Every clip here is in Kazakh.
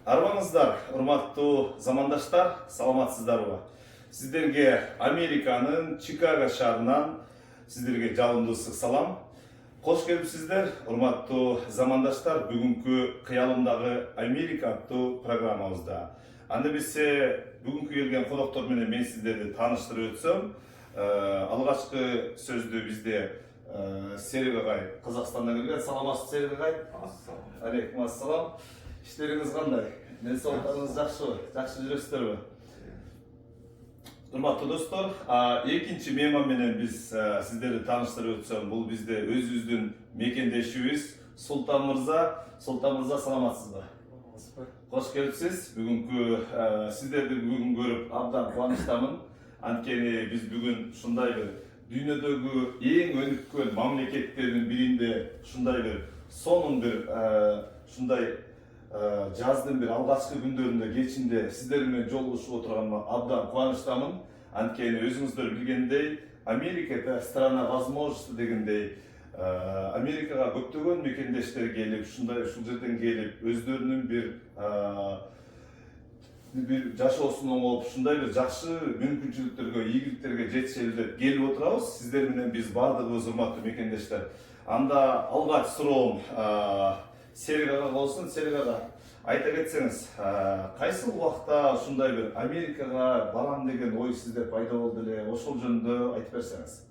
Арбаңыздар, урматтуу замандаштар, саламатсыздарбы? Сиздерге Американын Чикаго шаарынан сиздерге жалындуу ысык салам. Кош келипсиздер, урматтуу замандаштар, бүгүнкү кыялымдагы Америка аттуу программабызда. Анда билсе, бүгүнкү келген коноктор менен мен сиздерди тааныштырып өтсөм, алгачкы сөздү бизде Серик агай Казакстандан келген. Саламатсыз, Серик агай? Ассалам. Алейкум ассалам. İşleriniz qanday? Денсаулықтарыңыз жақшыбы? Жақшы жүрөсүздөрбү? Урматтуу достор, экинчи мейман менен биз сиздерди тааныштырып өтсөм, бул бизде өзүбүздүн мекендешибиз Султан мырза. Султан мырза, саламатсызбы? Кош келипсиз. Бүгүнкү сиздерди бүгүн көрүп абдан кубанычтамын. Анткени биз бүгүн ушундай бир дүйнөдөгү эң өнүккөн мамлекеттердин биринде ушундай бир сонун бир ушундай жаздын бир алгачкы күндөрүндө кечинде сиздер менен жолугушуп отурганыма абдан кубанычтамын. Анткени өзүңүздөр билгендей, Америка это страна возможностей дегендей, Америкага көптөгөн мекендештер келип, ушул жерден келип, өздөрүнүн бир жашоосун оңолуп, ушундай бир жакшы мүмкүнчүлүктөргө, ийгиликтерге жетишели деп келип отурабыз. Сиздер менен биз бардыгыбыз, урматтуу мекендештер. Анда алгач суроом Серик ага болсун. Серик ага, айта кетсеңиз, кайсы убакта ушундай бир Америкага барам деген ой сизде пайда болду эле? Ошол жөнүндө айтып берсеңиз.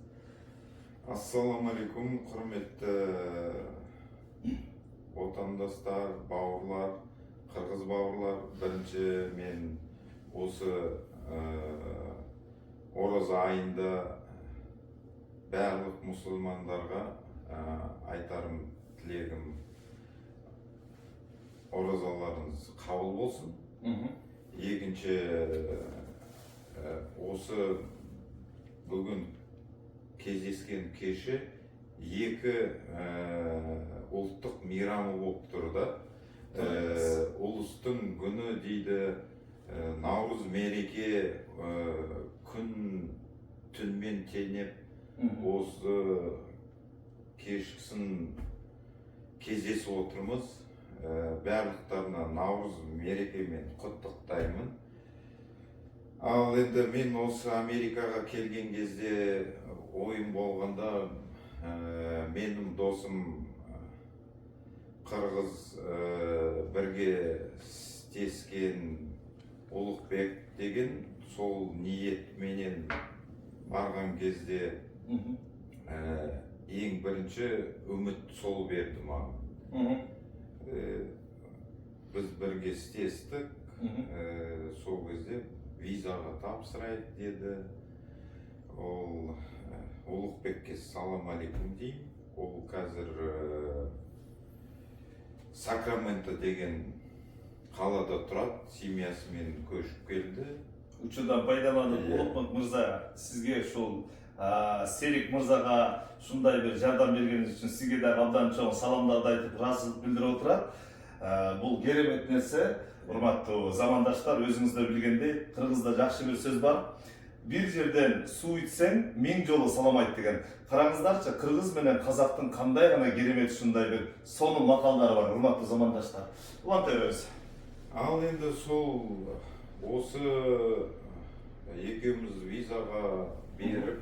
Ассаламу алейкум, құрметті отандастар, бауырлар, қырғыз бауырлар. Бірінші мен осы ораза айында барлық мұсылмандарға айтарым тілегім, оразаларыңыз қабыл болсын. Екінші, осы бүгін кездескен кеші екі ұлттық мейрамы болып тұрды. Ұлыстың күні дейді, Наурыз мереке, күн түнмен теңеп, осы кешкісін кездесіп отырмыз. Барлықтарына Наурыз мерекемен құттықтаймын. Ал енді мен осы Америкаға келген кезде ойым болғанда, менің досым қырғыз бірге істескен Ұлықбек деген, сол ниетменен барған кезде ең бірінші үміт сол берді маған. Біз бірге істестік, сол кезде визаға тапсырайық деді. Ол Ұлықбекке салам алейкум деймін. Ол қазір Сакраменто деген қалада тұрады, семьясымен көшіп келді. Учурдан пайдаланып, Ұлықбек мырза, сизге ушул Серик мырзага ушундай бир жардам бергениңиз үчүн сизге да абдан чоң саламдарды айтып, ыраазычылык билдирип отурат. Бул керемет нерсе. Урматтуу замандаштар, өзүңүздөр билгендей, кыргызда жакшы бир сөз бар. Бир жерден суу ичсең, 1000 жолу салам айт деген. Караңыздарчы, кыргыз менен казактын кандай гана керемет ушундай бир сонун макалдары бар, урматтуу замандаштар. Уланта беребиз. Ал енді сол осы екеуміз визаға беріп,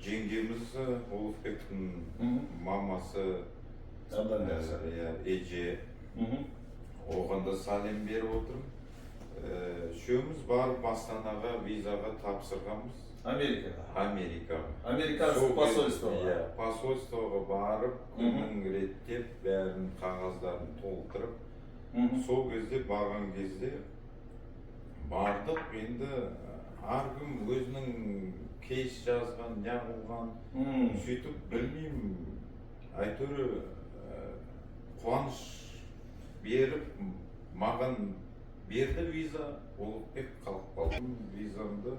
жеңгеміз Ұлықбектің мамасы Эже, оғанда салем беріп отырмын. Үшеуміз барып Астанаға визаға тапсырғанбыз. Америкаға? Америкаға посольствоға? Посольствоға барып, күнін реттеп, бәрін қағаздарын толтырып, сол кезде барған кезде бардық. Енді әркім өзінің кейс жазған, не қылған, сөйтіп білмеймін, әйтеуір қуаныш беріп, маған берді виза. Ұлықбек қалып қалдым визамды,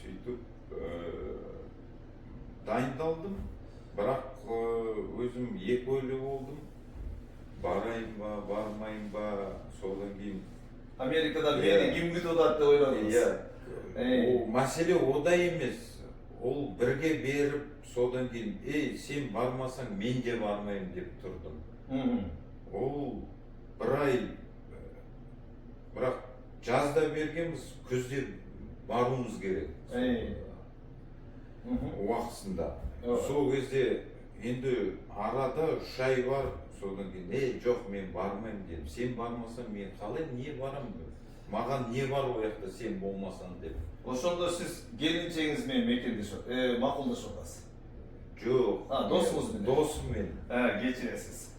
сөйтіп дайындалдым. Бірақ өзім екі ойлы болдым, барайын ба, бармайын ба. Содан кейін Америкада мені кім күтіп отады деп ойладыңыз? Ол мәселе ода емес. Ол бірге беріп, содан кейін, сен бармасаң мен де бармайын деп тұрдым. Ол барай бірақ жазда бергенбіз, күзде баруымыз керек уақытысында. Сол кезде енді арада 3 ай бар, содан кейін жоқ мен бармаймын дедім. Сен бармасаң мен қалай не барамын? Маған не бар ол жақта сен болмасаң деп. Ошондо сиз келинчегиңизмен мекендешип, макулдашып атасыз. Жоқ. Досуңуз менен. Досым мен. Кечиресиз.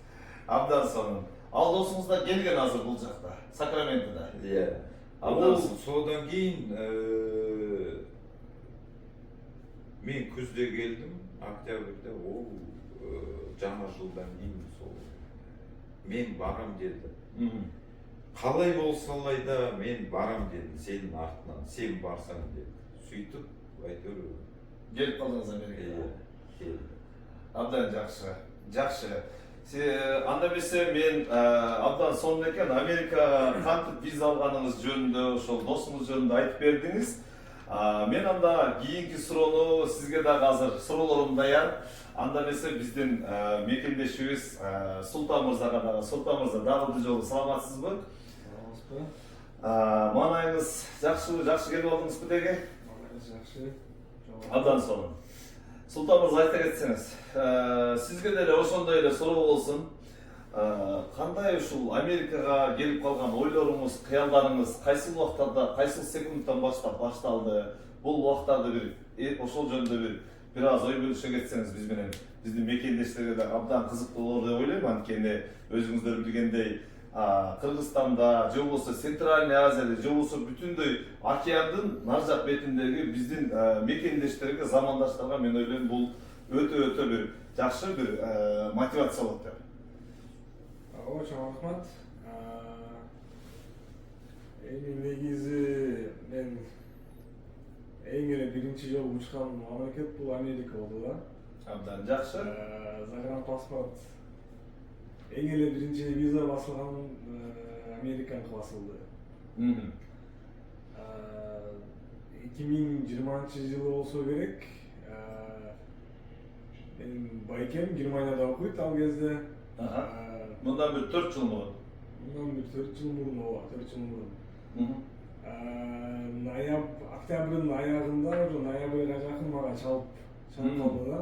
Абдан сонун. Ал досуңуз да келген азыр бул жакта, Сакраментода. Иә. Абдан содан кейін мен күзде келдім, октябрьде, ол жаңа жылдан кейін сол мен барам деді. Қалай болсалай да мен барам дедім сенің артынан, сен барсаң деді. Сөйтіп, әйтеуір келип калдыңыз Америкага. келді. Абдан жакшы. Жакшы. Анда эмесе мен абдан сонун экен Америкага кантип виза алганыңыз жөнүндө, ошол досуңуз жөнүндө айтып бердиңиз. Мен анда кийинки суроону сизге дагы азыр суроолорум даяр. Анда эмесе биздин мекендешибиз Султан мырзага дагы. Султан мырза дагы бир жолу саламатсызбы? Саламатсызбы? Маанайыңыз жакшы келип алдыңызбы деге? Маанайыңыз жакшы. Абдан сонун. Султан мырза айта кетсеңиз, сизге деле ошондой эле суроо болсун. Кандай ушул Америкага келип калган ойлоруңуз, кыялдарыңыз кайсыл убактарда, кайсыл секундтан баштап башталды? Бул убактарды бир ошол жөнүндө бир аз ой бөлүшө кетсеңиз биз менен, биздин мекендештерге да абдан кызыктуу болор деп ойлойм. Анткени өзүңүздөр билгендей, Кыргызстанда, же болбосо Центральный Азияда, же болбосо бүтүндөй океандын нар жак бетиндеги биздин мекендештерге, замандаштарга мен ойлойм бул өтө бир жакшы бир мотивация болот деп. Очень рахмат. Негизи мен эң эле биринчи жолу учкан мамлекет бул Америка болду да. Абдан жакшы. Загранпаспорт эң эле биринчи виза басылган Американга басылды. 2020 жылы болсо керек. Менин байкем Германияда окуйт ал кезде. Мындан бир 4 жыл мурун. Мындан бир 4 жыл мурун, 4 жыл мурун. Октябрдын аягында, уже ноябрга жакын мага чалып калды да.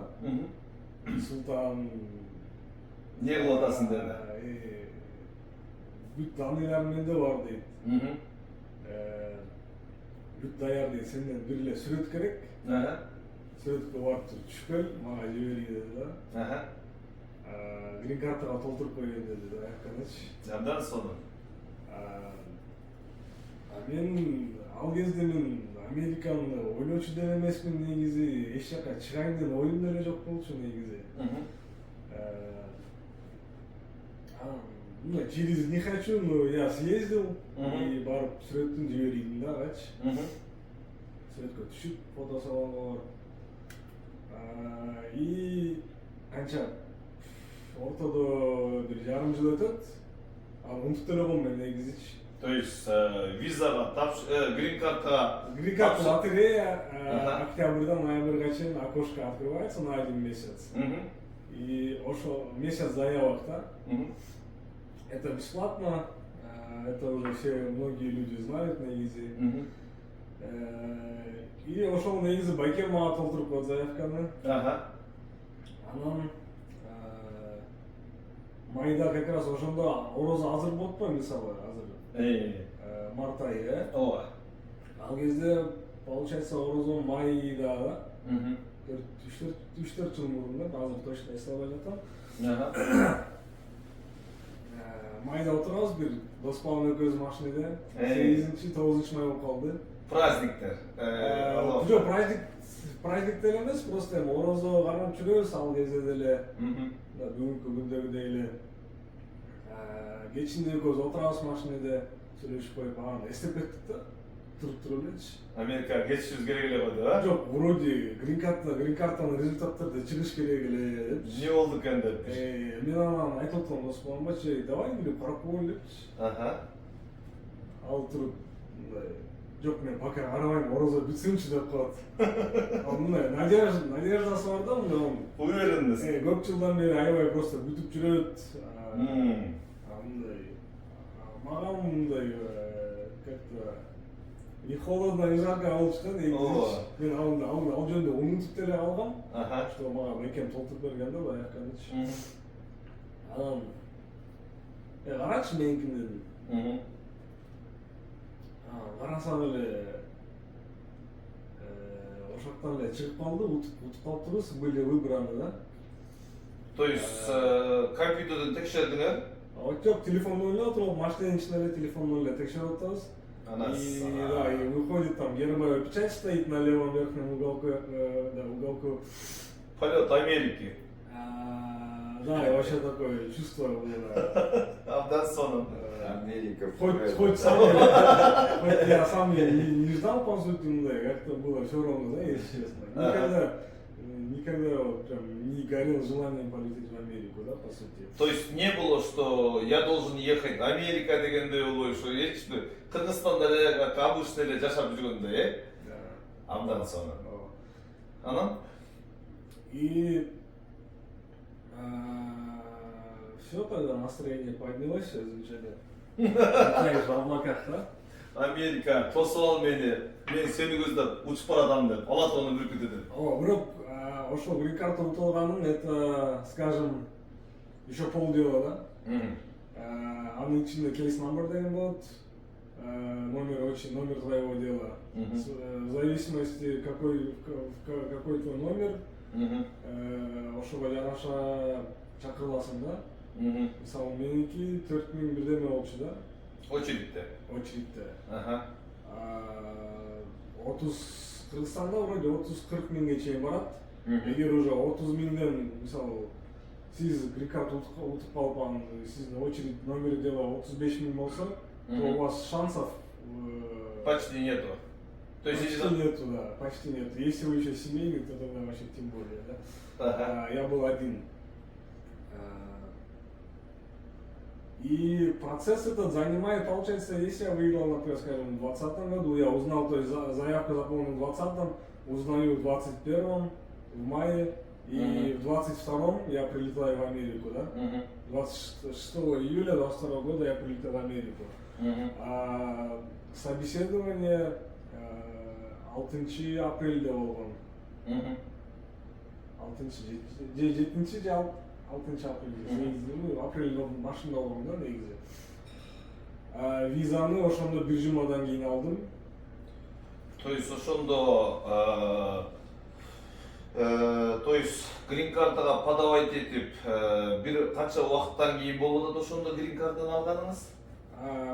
Султан Не кылып атасың деди. Бүт даныйларым менде бар дейт. Бүт даяр дейт, сенден бир эле сүрөт керек. Сүрөткө барып түшүп кел, мага жибергиле деди да. Грин картага толтуруп койгон деди да, конечно. Абдан сонун. Мен ал кезде мен Американы ойлочу деле эмесмин негизи, эч жака чыгайын деген оюм деле жок болчу негизи. Через не хочу, но я съездил и барып сүрөттүн жибердим да, агачы. Сүрөткө түшүп, фото салганга барып. И канча ортодо бир жарым жыл өтөт. Унутуп деле коймун негизичи. То есть визага грин картага лотерея октябрьдан ноябрьга чейин окошко открывается на 1 месяц. И ошо месяц заявок, да? Это бесплатно, это уже все многие люди знают негизи. И ошол негизи байкем мага толтуруп коет заявканы. Анан майда как раз ошондо орозо азыр болуп атпайбы мисалы азыр. Март айы, Ооба. Ал кезде получается орозо майда да. 3-4 жыл мурун да, азыр точно эслей албай жатам. Майда отурабыз бир дос балам экөөбүз машинеде. 8-9 май болуп калды. Праздниктер. Жок, праздник деле эмес, просто эми орозо кармап жүрөбүз ал кезде деле. Бүгүнкү күндөгүдөй эле. Кечинде экөөбүз отурабыз машинеде, сүйлөшүп коюп, эстеп кеттик да. Туруп элечи. Америкага кетишибиз керек эле го деп, а? Жок, вроде грин картанын результаттары чыгыш керек эле деп. Не болду экен деп. Мен анан айтып атам дос баламга, давай билип карап коелу депчи. Ал туруп жок, мен пока карабайм, орозо бүтсүнчү деп коет. Ал мындай надеждасы бар да, мындай. Уверенность. Көп жылдан бери аябай просто бүтүп жүрөт. Мындай маған мындай как-то не холодно, не жарко алып шыққан негізі. Мен ал жөнінде ұмытып деле алғам. Что маған әкем толтырып берген да былай айтқанда. Анан қарашы менікін дедім. Қарасам эле ошақтан эле чыгып калды, утуп калыптырбыз, были выбраны, да. То есть компьютерден текшердиңер? Жок, телефонду ойлоп отуруп, машинанын ичинде эле телефонду эле текшерип атабыз. И выходит там гербовая печать стоит на левом верхнем уголку. Полет Америки. Да, и вообще такое чувство было. Абдан сонун. Америка. Хоть я сам не ждал, по сути, мындай, как-то было все равно, да, если честно. Никогда вот прям не горел желанием полететь в Америку, да, по сути. То есть не было, что я должен ехать Америка дегенде болбой, что эчпи Кыргызстанда эле как обычно эле жашап жүргөндө, Да. Абдан сонун. Анан? И все, тогда настроение поднялось, все замечательно. Знаешь, в облаках, да? Америка, тосуп ал мени, мен сени көздөп учуп баратам деп, Алатоону бүркүтүп. Бирок ошол грин карта утулганым, это, скажем, еще полдела, да? Анын ичинде кейс номер деген болот, номер твоего дела. В зависимости какой твой номер, ошого жараша чакырыласың, да? Мисалы меники 4000 бирдеме болчу, да? Очередьте. Кыргызстанда вроде 30-40 миңге чейин барат. Эгер уже 30 миңден, мисалы, сиз грин карта утуп калып, сиздин очередь номери дела 35 миң болсо, то у вас шансов почти нету. То есть почти нету, да, почти нету. Если вы еще семейный, то тогда вообще тем более, да. Я был один. И процесс этот занимает, получается, если я выиграл, например, скажем, в 2020 году, я узнал, то есть заявку заполнил в 2020, узнаю в 2021, в мае, и в 2022 я прилетаю в Америку, да? 26 июля 2022 года я прилетел в Америку. Собеседование 6 апрелде болгон. 7 апрелде машина алгам да негизи. Визаны ошондо 1 жумадан кийин алдым. То есть ошондо то есть грин картага подавать этип бир канча убакыттан кийин болуп атат ошондо грин картаны алганыңыз?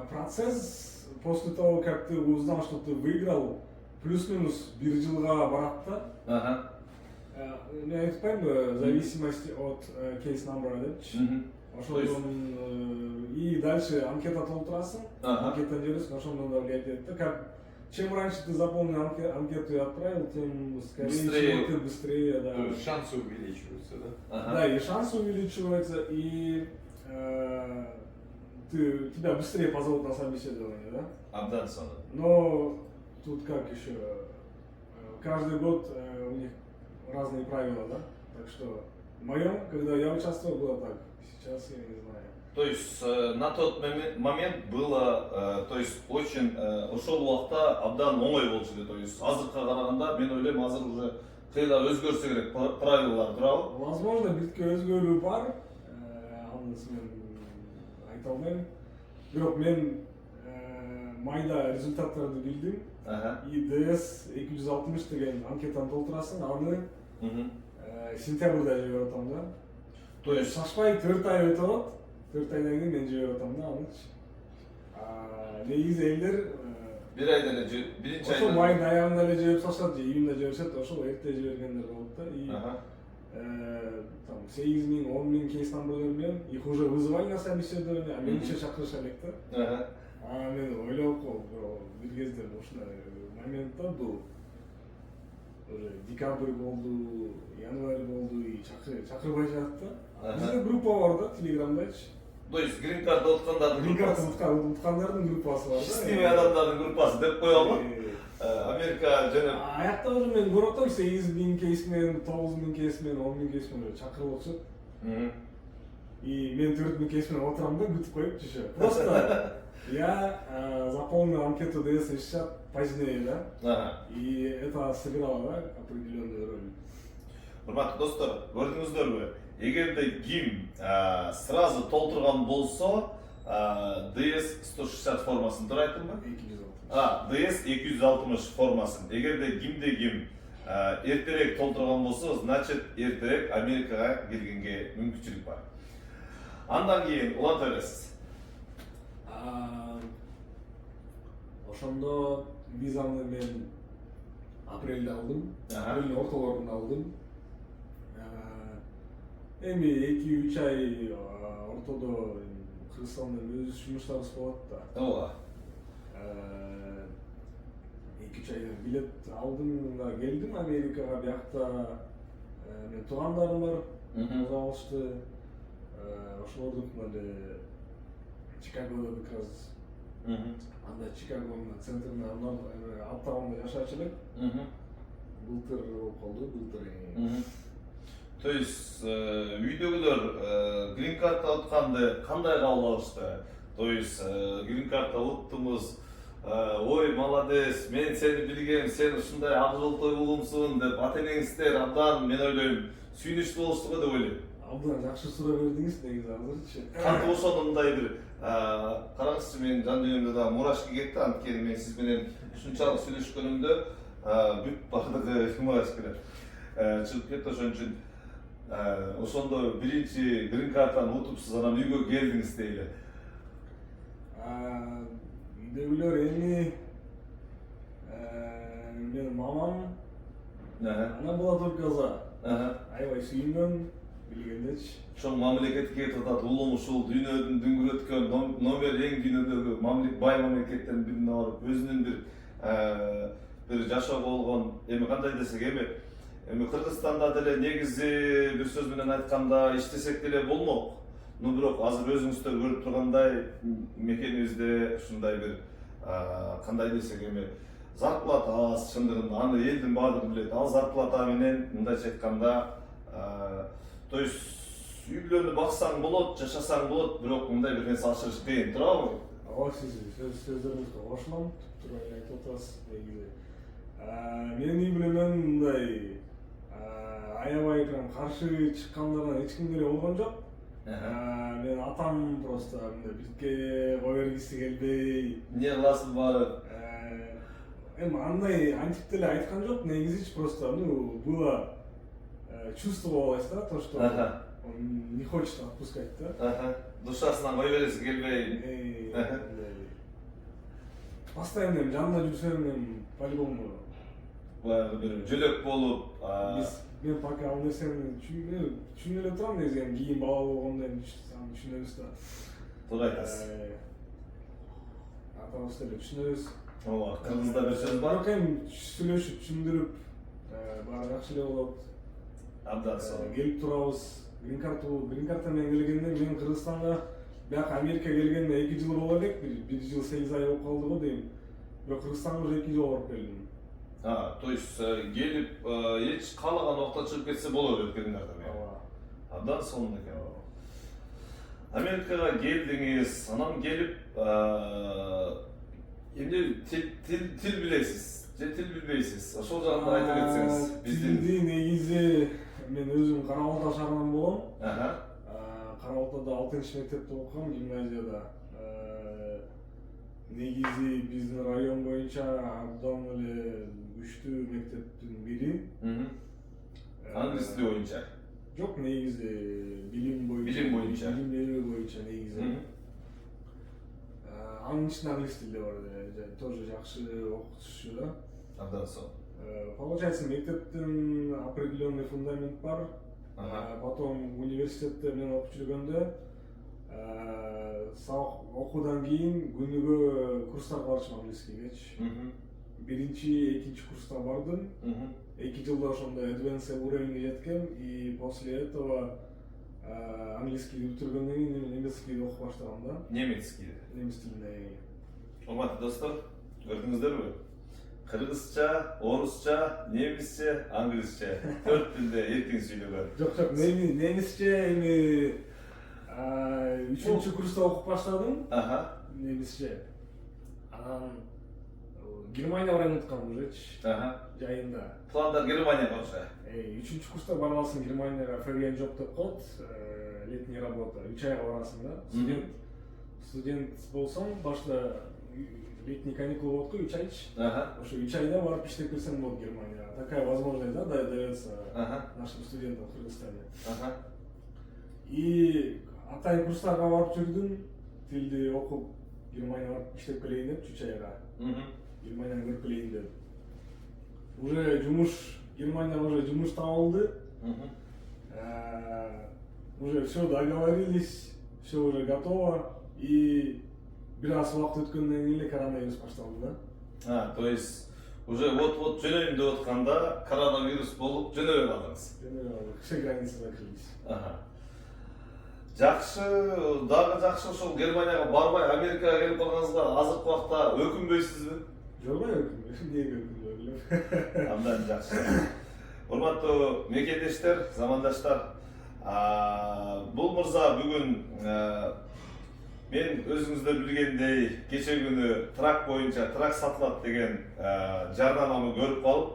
Процесс после того, как ты узнал, что ты выиграл, плюс-минус 1 жылга барат да. Я айтпайм, в зависимости от кейс номера, и дальше анкета толтырасың, анкетаны жибересиң, ошондон да влиять этет. Как чем раньше ты заполнил анкету и отправил, тем скорее всего ты быстрее, да. То есть шансы увеличиваются, да? Да, и шансы увеличиваются, и тебя быстрее позовут на собеседование, да? Абдан сонун. Но тут как еще, каждый год у них разные правила, да? Так что в моем, когда я участвовал, было так. Сейчас я не знаю. То есть на тот момент было, то есть очень ошол убакта абдан оңой болчу да. То есть азыркыга караганда мен ойлойм азыр уже кыйла өзгөрсө керек правилалар туурабы? Возможно, бирке өзгөрүү бар. Анысы мен айта албайм. Бирок мен майда результаттарды билдим. И ДС 260 деген анкетаны толтурасың, аны сентябрда жиберип атам да. То есть шашпай 4 ай өтүп атат. 4 айдан кийин мен жиберип атам да анычы. Негизи элдер бир айда эле биринчи айда ошол майдын аягында эле жиберип салышат же июнда жиберишет, ошол эрте жибергендер болот да. И там 8 миң, 10 миң кейс номерлер менен их уже вызывали на собеседование, а мени еще чакырыша элек да. Мен ойлоп калдым, бир кезде ушундай моментта бул уже декабрь болду, январь болду, и чакырбай жатат да. Бизде группа бар да, телеграмдачы. То есть грин карта уткандардын Грин карта уткандардын группасы бар да. Система адамдардын группасы деп коелу. Америка жана аякта уже мен көрүп атам 8 миң кейс менен, 9 миң кейс менен, 10 миң кейс менен чакырып атышат. И мен төртүнүн кесимен отурам да күтүп коюп жашап. Просто я заполнил анкету DS60 позднее, да? Ага. И это сыграло, да, определенную роль. Урматтуу достор, көрдүңүздөрбү? Эгерде ким сразу толтурган болсо, DS160 формасын туура айттымбы? 260. DS260 формасын. Эгерде кимде ким эртерээк толтурган болсо, значит эртерээк Америкага келгенге мүмкүнчүлүк бар. Андан кийин уланта бересиз. Ошондо визаны мен апрелде алдым. Апрелдин ортолорунда алдым. Эми 2-3 ай ортодо Кыргызстанда өз жумуштарыбыз болот да. Ооба. 2-3 айдан билет алдым да келдим Америкага. Биякта мен туугандарым бар. Коза алышты. Ошолордун эле Чикагодо как раз анда Чикагонун центрине аптабында жашачу элек. Былтыр болуп калды, былтыр. То есть үйдөгүлөр грин карта утканды кандай кабыл алышты? То есть грин карта уттуңуз, ой молодец, мен сени билгем, сен ушундай ак жолтой улумсуң деп ата энеңиздер абдан мен ойлойм сүйүнүчтүү болушту го деп ойлойм. Абдан жакшы суроо бердиңиз, негизи азырчы. Кантип ошондой бир караңызчы, менин жан дүйнөмдө да мурашка кетти, анткени мен сиз менен ушунчалык сүйлөшкөнүмдө бүт бардыгы мураш келет. Чыгып кетти, ошон үчүн ошондо биринчи грин картаны утупсуз, анан үйгө келдиңиз дейли. Үйдөгүлөр эми менин мамам, она была только за. Аябай сүйүнгөн, билгендечи. Чоң мамлекетке кетип атат, улум ушул дүйнөдүн дүңгүрөткөн номер эң дүйнөдөгү бай мамлекеттердин бирине барып, өзүнүн бир жашоо болгон, эми кандай десек, эми Кыргызстанда деле негизи бир сөз менен айтканда иштесек деле болмок. Ну бирок азыр өзүңүздөр көрүп тургандай мекенибизде ушундай бир кандай десек, эми зарплата аз, чындыгында аны элдин баардыгы билет. Ал зарплата менен мындайча айтканда, то есть үй бүлөнү баксаң болот, жашасаң болот, бирок мындай бир нерсе ашырыш кыйын, туурабы? Ооба, сиз сөздөрүңүзгө кошулам, туура эле айтып атасыз, негизи. Менин үй бүлөмөн мындай аябай прям каршы чыккандардан эч ким деле болгон жок. Мен атам просто мындай бирке кое бергиси келбей. Эмне кыласың барып? Эми андай антип деле айткан жок, негизичи просто, было чувство болобуз да, то, что он не хочет отпускать, да? Душасынан кое бергиси келбей. Постоянно жанында жүрсөм, по-любому. Баягы бир жөлөк болуп, Мен пока ал нерсени түшүнө эле турам, негизи эми кийин бала болгондо эми түшүнөбүз да. Туура айтасыз. Атабыз деле түшүнөбүз. Ооба, кыргызда бир сөз бар. Бирок эми сүйлөшүп, түшүндүрүп, баары жакшы эле болот. Абдан сонун. Келип турабыз. Грин карта менен келгенде мен Кыргызстанга бияка Америка келгениме 2 жыл боло элек, 1 жыл 8 ай болуп калды го дейм. Бирок Кыргызстанга уже 2 жолу барып келдим. То есть келип эч каалаган убакта чыгып кетсе боло берет келиңердер. Абдан сонун экен. Америкага келдиңиз, анан келип эмне тил билесиз же тил билбейсиз? Ошол жагында айтып кетсеңиз. Тилди негизи мен өзүм Кара Балта шаарынан болом. Кара Балтада 6-мектепте окугам, гимназияда. Негизи биздин район боюнча абдан эле күчтүү мектептин бири. Англис тили боюнча? Жок, негизи билим боюнча. Билим боюнча. Билим берүү боюнча негизи. Анын ичинде англис тили бар, тоже жакшы окутушу да. Абдан сонун. Получается, мектептин определенный фундамент бар. Потом университетте мен окуп жүргөндө сабак окуудан кийин күнүгө курстарга барчумун англискегечи. Биринчи, экинчи курста бардым. 2 жылда ошондой advanced уровеньге жеткем, и после этого английский бүтүргөндөн кийин немецкийди окуп баштагам да. Немецкий. Немец тилинде. Урматтуу достор, көрдүңүздөрбү? Кыргызча, орусча, немисче, англисче 4 тилде эркин сүйлөгөн. Жок, немисче эми Үчүнчү курста окуп баштадым. Аха. Немисче. Анан Германия барайын уткам ужечи. Аха. Жайында. Пландар Германияга болчу. Үчүнчү курста барып алсаң Германияга ферген жоп деп коет. Летний работа. 3 айга барасың да. Студент болсоң башта летний каникул болот го 3 айчы. Аха. Ошо 3 айда барып иштеп келсең болот Германияга. Такая возможность да дается нашим студентам в Кыргызстане. Аха. И атайын курстарга барып жүрдүм. Тилди окуп Германияга барып иштеп келейин деп 3 айга. Германияны көрүп келейин деп. Уже жумуш Германияда уже жумуш табылды. Уже все договорились, все уже готово. И бир аз убакыт өткөндөн кийин эле коронавирус башталды да. То есть уже вот жөнөйүн деп атканда коронавирус болуп жөнөбөй калдыңыз. Все границы закрылись. Жакшы, дагы жакшы ошол Германияга барбай Америкага келип калганыңызга азыркы убакта өкүнбөйсүзбү? Жок, эмнеге өкүнбөйм. Андан жакшы. Урматтуу мекендештер, замандаштар, бул мырза бүгүн мен өзүңүздөр билгендей кече күнү трак боюнча трак сатылат деген жарнаманы көрүп калып,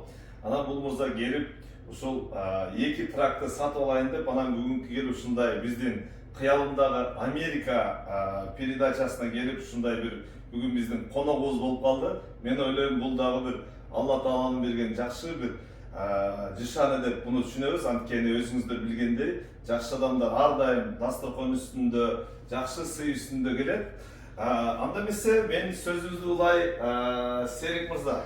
анан бул мырза келип ушул 2 тракты сатып алайын деп, анан бүгүнкү келип ушундай биздин кыялымдагы Америка передачасына келип ушундай бир бүгүн биздин коногубуз болуп калды. Мен ойлойм бул дагы бир Алла Тааланын берген жакшы бир жишаны деп буну түшүнөбүз. Анткени өзүңүздөр билгендей, жакшы адамдар ар дайым дасторкон үстүндө, жакшы сый үстүндө келет. Анда эмесе мен сөзүбүздү улай Серик мырза.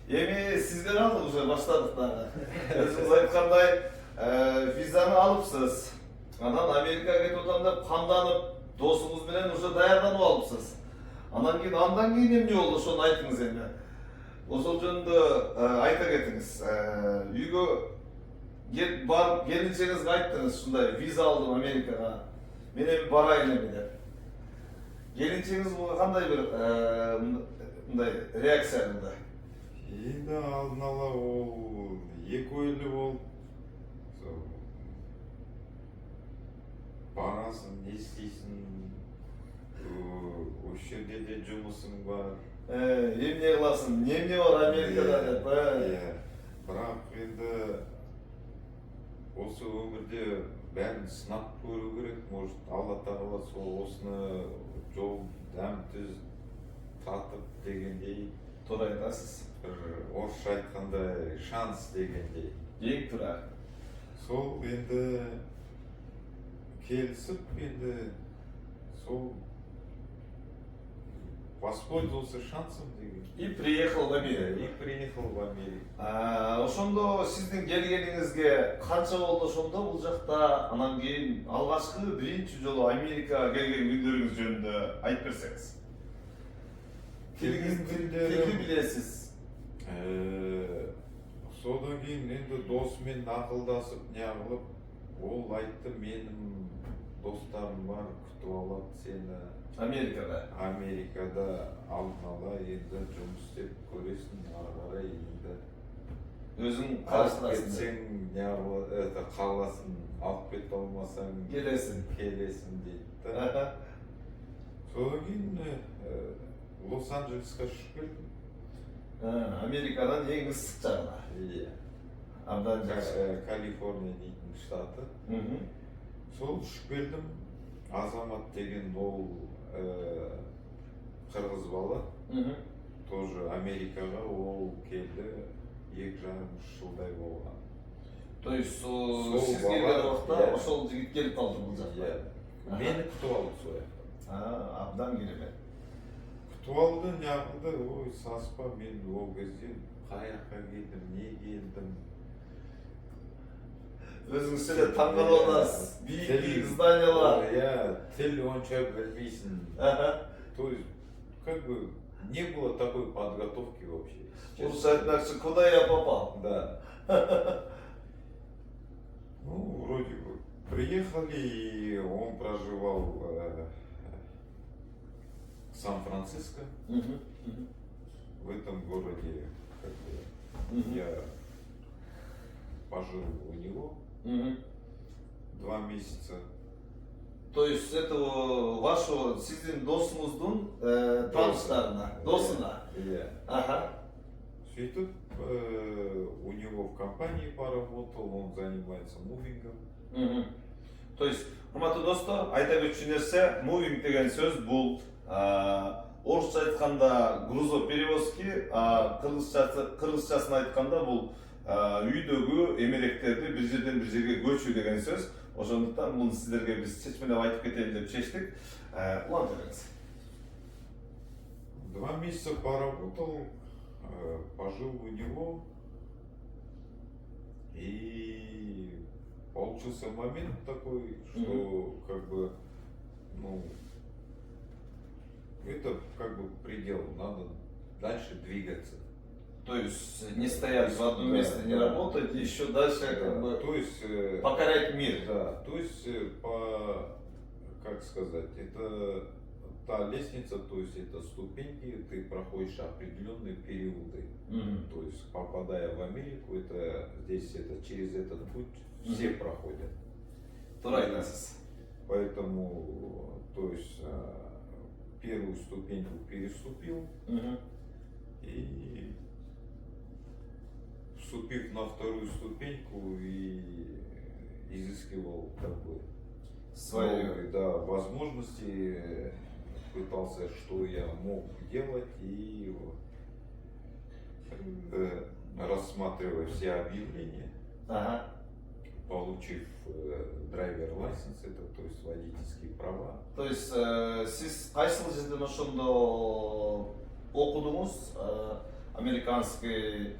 Эми сиздер алдык уже баштадык дагы. Өзүңүз айткандай визаны алыпсыз. Анан Америкага кетип атам деп камданып, досуңуз менен уже даярданып алыпсыз. Андан кийин эмне болду, ошону айтыңыз эми. Ошол жөнүндө айта кетиңиз. Үйгө келип барып келинчеңизге айттыңыз, ушундай виза алдым Америкага. Мен эми барайын эми деп. Келинчеңиз буга кандай бир мындай реакция кылды? Эми алдын ала ол эки ойлуу болуп, барасың, не істейсің, ошол жерде де жумусуң бар. Эмне кыласың, эмне бар Америкада деп. Бирок энди осы өмүрдө бәрін сынап көрүү керек. Может, Алла Таала сол осыны жол дәм түз татып дегендей. Туура айтасыз. Орысша айтканда шанс дегендей. Эң туура. Сол енді келісіп, енді сол воспользовался шансом деген. И приехал в Америку. И приехал в Америку. Ошондо сиздин келгениңизге канча болду ошондо бул жакта? Анан кийин алгачкы биринчи жолу Америкага келген күндөрүңүз жөнүндө айтып берсеңиз. Тилди билесиз. Содан кийин енді досумен акылдасып, не кылып, ол айтты, менин достарым бар, күтүп алат сени. Америкада алдын ала енді жұмыс істеп көресің, ары қарай енді өзің алып кетсең, қаласын алып кете алмасаң келесің дейді. Содан кейін Лос-Анджелеске ұшып келдім. Америкадан ең ыстық жағына. Иә. Абдан жақсы. Калифорния дейтін штаты. Сол ұшып келдім. Азамат деген ол қырғыз бала. Тоже Америкаға ол келді 2,5 жылдай болған. То есть сіз келген уақытта ошол жігіт келіп қалды бұл жақта? Мені күтіп алды сол жақта. Абдан керемет. Күтіп алды, не қылды, ой саспа, мен ол кезде қай жаққа келдім, не келдім. Өзіңіз сөйле таңғалып отырсыз, биік зданиялар. Тіл онша білмейсің. То есть, как бы, не было такой подготовки вообще. Орысша айтмақшы, куда я попал? Да. Ну, вроде бы. Приехали, и он проживал в Сан-Франциско. В этом городе, как бы, я пожил у него 2 месяца. То есть это вашего сиздин досуңуздун тааныштарына, досуна. Иә. Аха. Сөйтіп, у него в компании поработал, он занимается мувингом. Мгм. То есть, урматтуу достор, айта кетчү нерсе, мувинг деген сөз бул орусча айтканда грузоперевозки, кыргызчасын айтканда бул үйдөгү эмеректерди бир жерден бир жерге көчүү деген сөз. Ошондуктан муну сиздерге биз чечмелеп айтып кетели деп чечтик. Улантыңыз. 2 месяца поработал, пожил у него, и получился момент такой, что как бы, ну, это как бы предел, надо дальше двигаться. То есть не стоять в одном Да, месте, не да. работать, еще дальше как бы То есть, покорять мир. да, то есть как сказать, это та лестница, то есть это ступеньки, ты проходишь определенные периоды. Мгм. То есть попадая в Америку, это здесь это через этот путь все проходят. Туура айтасыз. Поэтому, то есть первую ступеньку переступил, Мгм. и вступив на вторую ступеньку и изыскивал как бы Свои. новые, да, возможности, пытался, что я мог делать, и рассматривая все объявления, Ага. получив драйвер лайсенс, это то есть водительские права. То есть сиз кайсыл жерден ошондо окудуңуз? Американский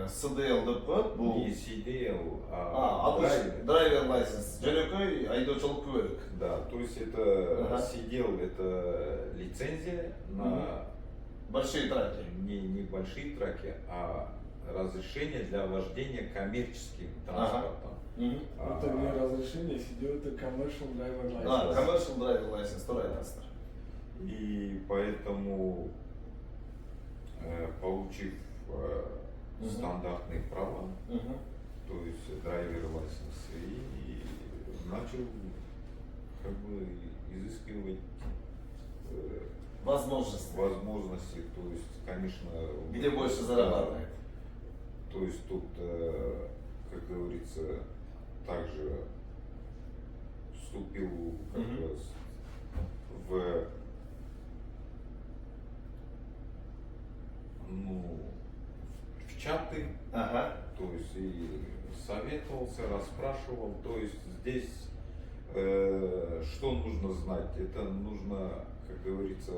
СДЛ деп коет бул. Не сидел, Обычный драйвер лайсенс. Жөнөкөй айдоочулук күбөлүк. Да, то есть это Ага. сидел, это лицензия на Большие траки. не небольшие траки, а разрешение для вождения коммерческим транспортом. Мгм. Это не разрешение, сидел это commercial driver license. Commercial driver license, туура айтасыздар. И поэтому, получив Мгм. стандартные права, Мгм. то есть драйвер лайсенс, и начал как бы изыскивать Возможности. возможности, то есть, конечно, Где больше зарабатывает. То есть тут, как говорится, также вступил как Мгм. бы в, ну, в чаты, Ага. то есть и советовался, расспрашивал, то есть здесь что нужно знать? Это нужно, как говорится,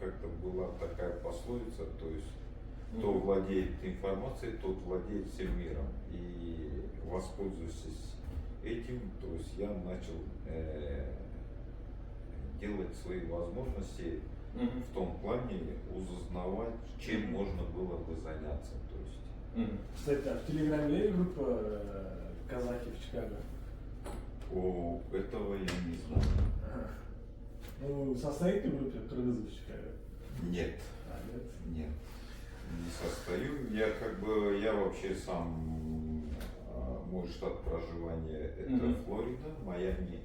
как-то была такая пословица, то есть кто Мгм. владеет информацией, тот владеет всем миром. И воспользуясь этим, то есть я начал делать свои возможности Мгм. в том плане узнавать, чем можно было бы заняться. То есть, Мгм. Кстати, а в Телеграме есть группа казахи в Чикаго? этого я не знаю. Ну, состоите в группе кыргызы в Чикаго? Нет, А, нет? нет, не состою. Я как бы, я вообще сам, мой штат проживания это Мгм. Флорида, Майами,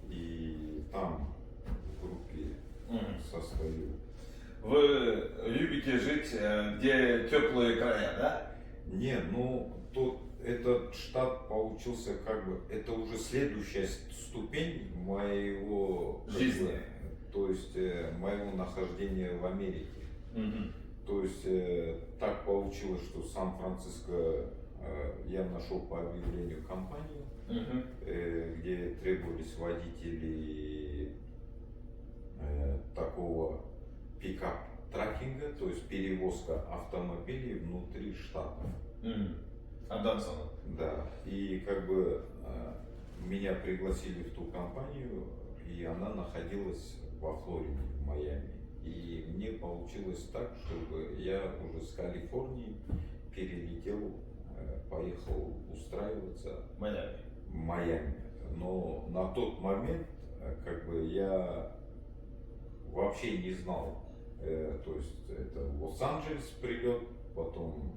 и там в группе Мгм. состою. Вы любите жить, где теплые края, да? Не, ну тут этот штат получился как бы, это уже следующая ступень моего как Жизни. бы, то есть моего нахождения в Америке. Мгм. То есть так получилось, что Сан-Франциско я нашел по объявлению компанию, Мгм. где требовались водители такого пикап-тракинга, то есть перевозка автомобилей внутри штата. Мгм. Адамсона. Да, и как бы меня пригласили в ту компанию, и она находилась во Флориде, в Майами. И мне получилось так, чтобы я уже с Калифорнии перелетел, поехал устраиваться Майами. в Майами. Но на тот момент как бы я вообще не знал, то есть это Лос-Анджелес прилет, потом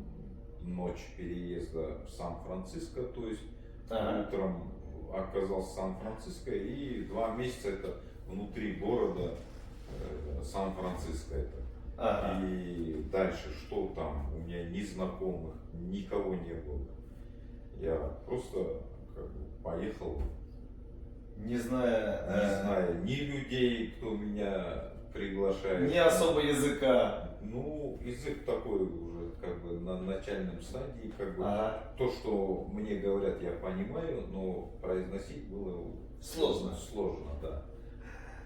ночь переезда в Сан-Франциско, то есть Ага. утром оказался в Сан-Франциско, и 2 месяца это внутри города Сан-Франциско это. Ага. И дальше что там? У меня ни знакомых, никого не было. Я просто как бы поехал, Не зная, не зная ни людей, кто меня приглашает. ни особо языка. Ну, язык такой уже как бы на начальном стадии, как бы Ага. то, что мне говорят, я понимаю, но произносить было Сложно. Сложно, да.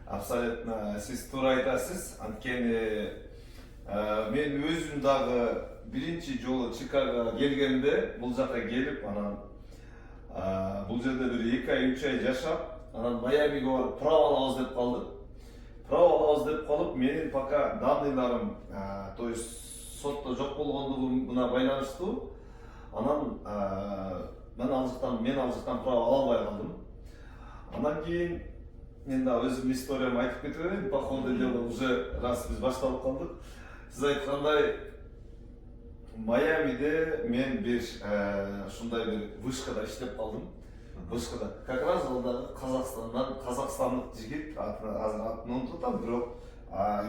Абсолютно сиз туура айтасыз. Анткени мен өзүм дагы биринчи жолу Чикагого келгенде бул жака келип анан бул жерде бир 2 ай 3 ай жашап анан Майамиге барып право алабыз деп калдык. Право алабыз деп калып менин пока данныйларым то есть сотто жок болгондугуна байланыштуу анан мен ал жактан право ала албай калдым. Андан кийин мен да өзүмдүн историямды айтып кетип берейин. По ходу дела уже раз биз башталып калдык. Сиз айткандай Майамиде мен бир ушундай бир вышкада иштеп калдым. Вышкада. Как раз ал дагы казакстандык жигит, азыр атын унутуп атам, бирок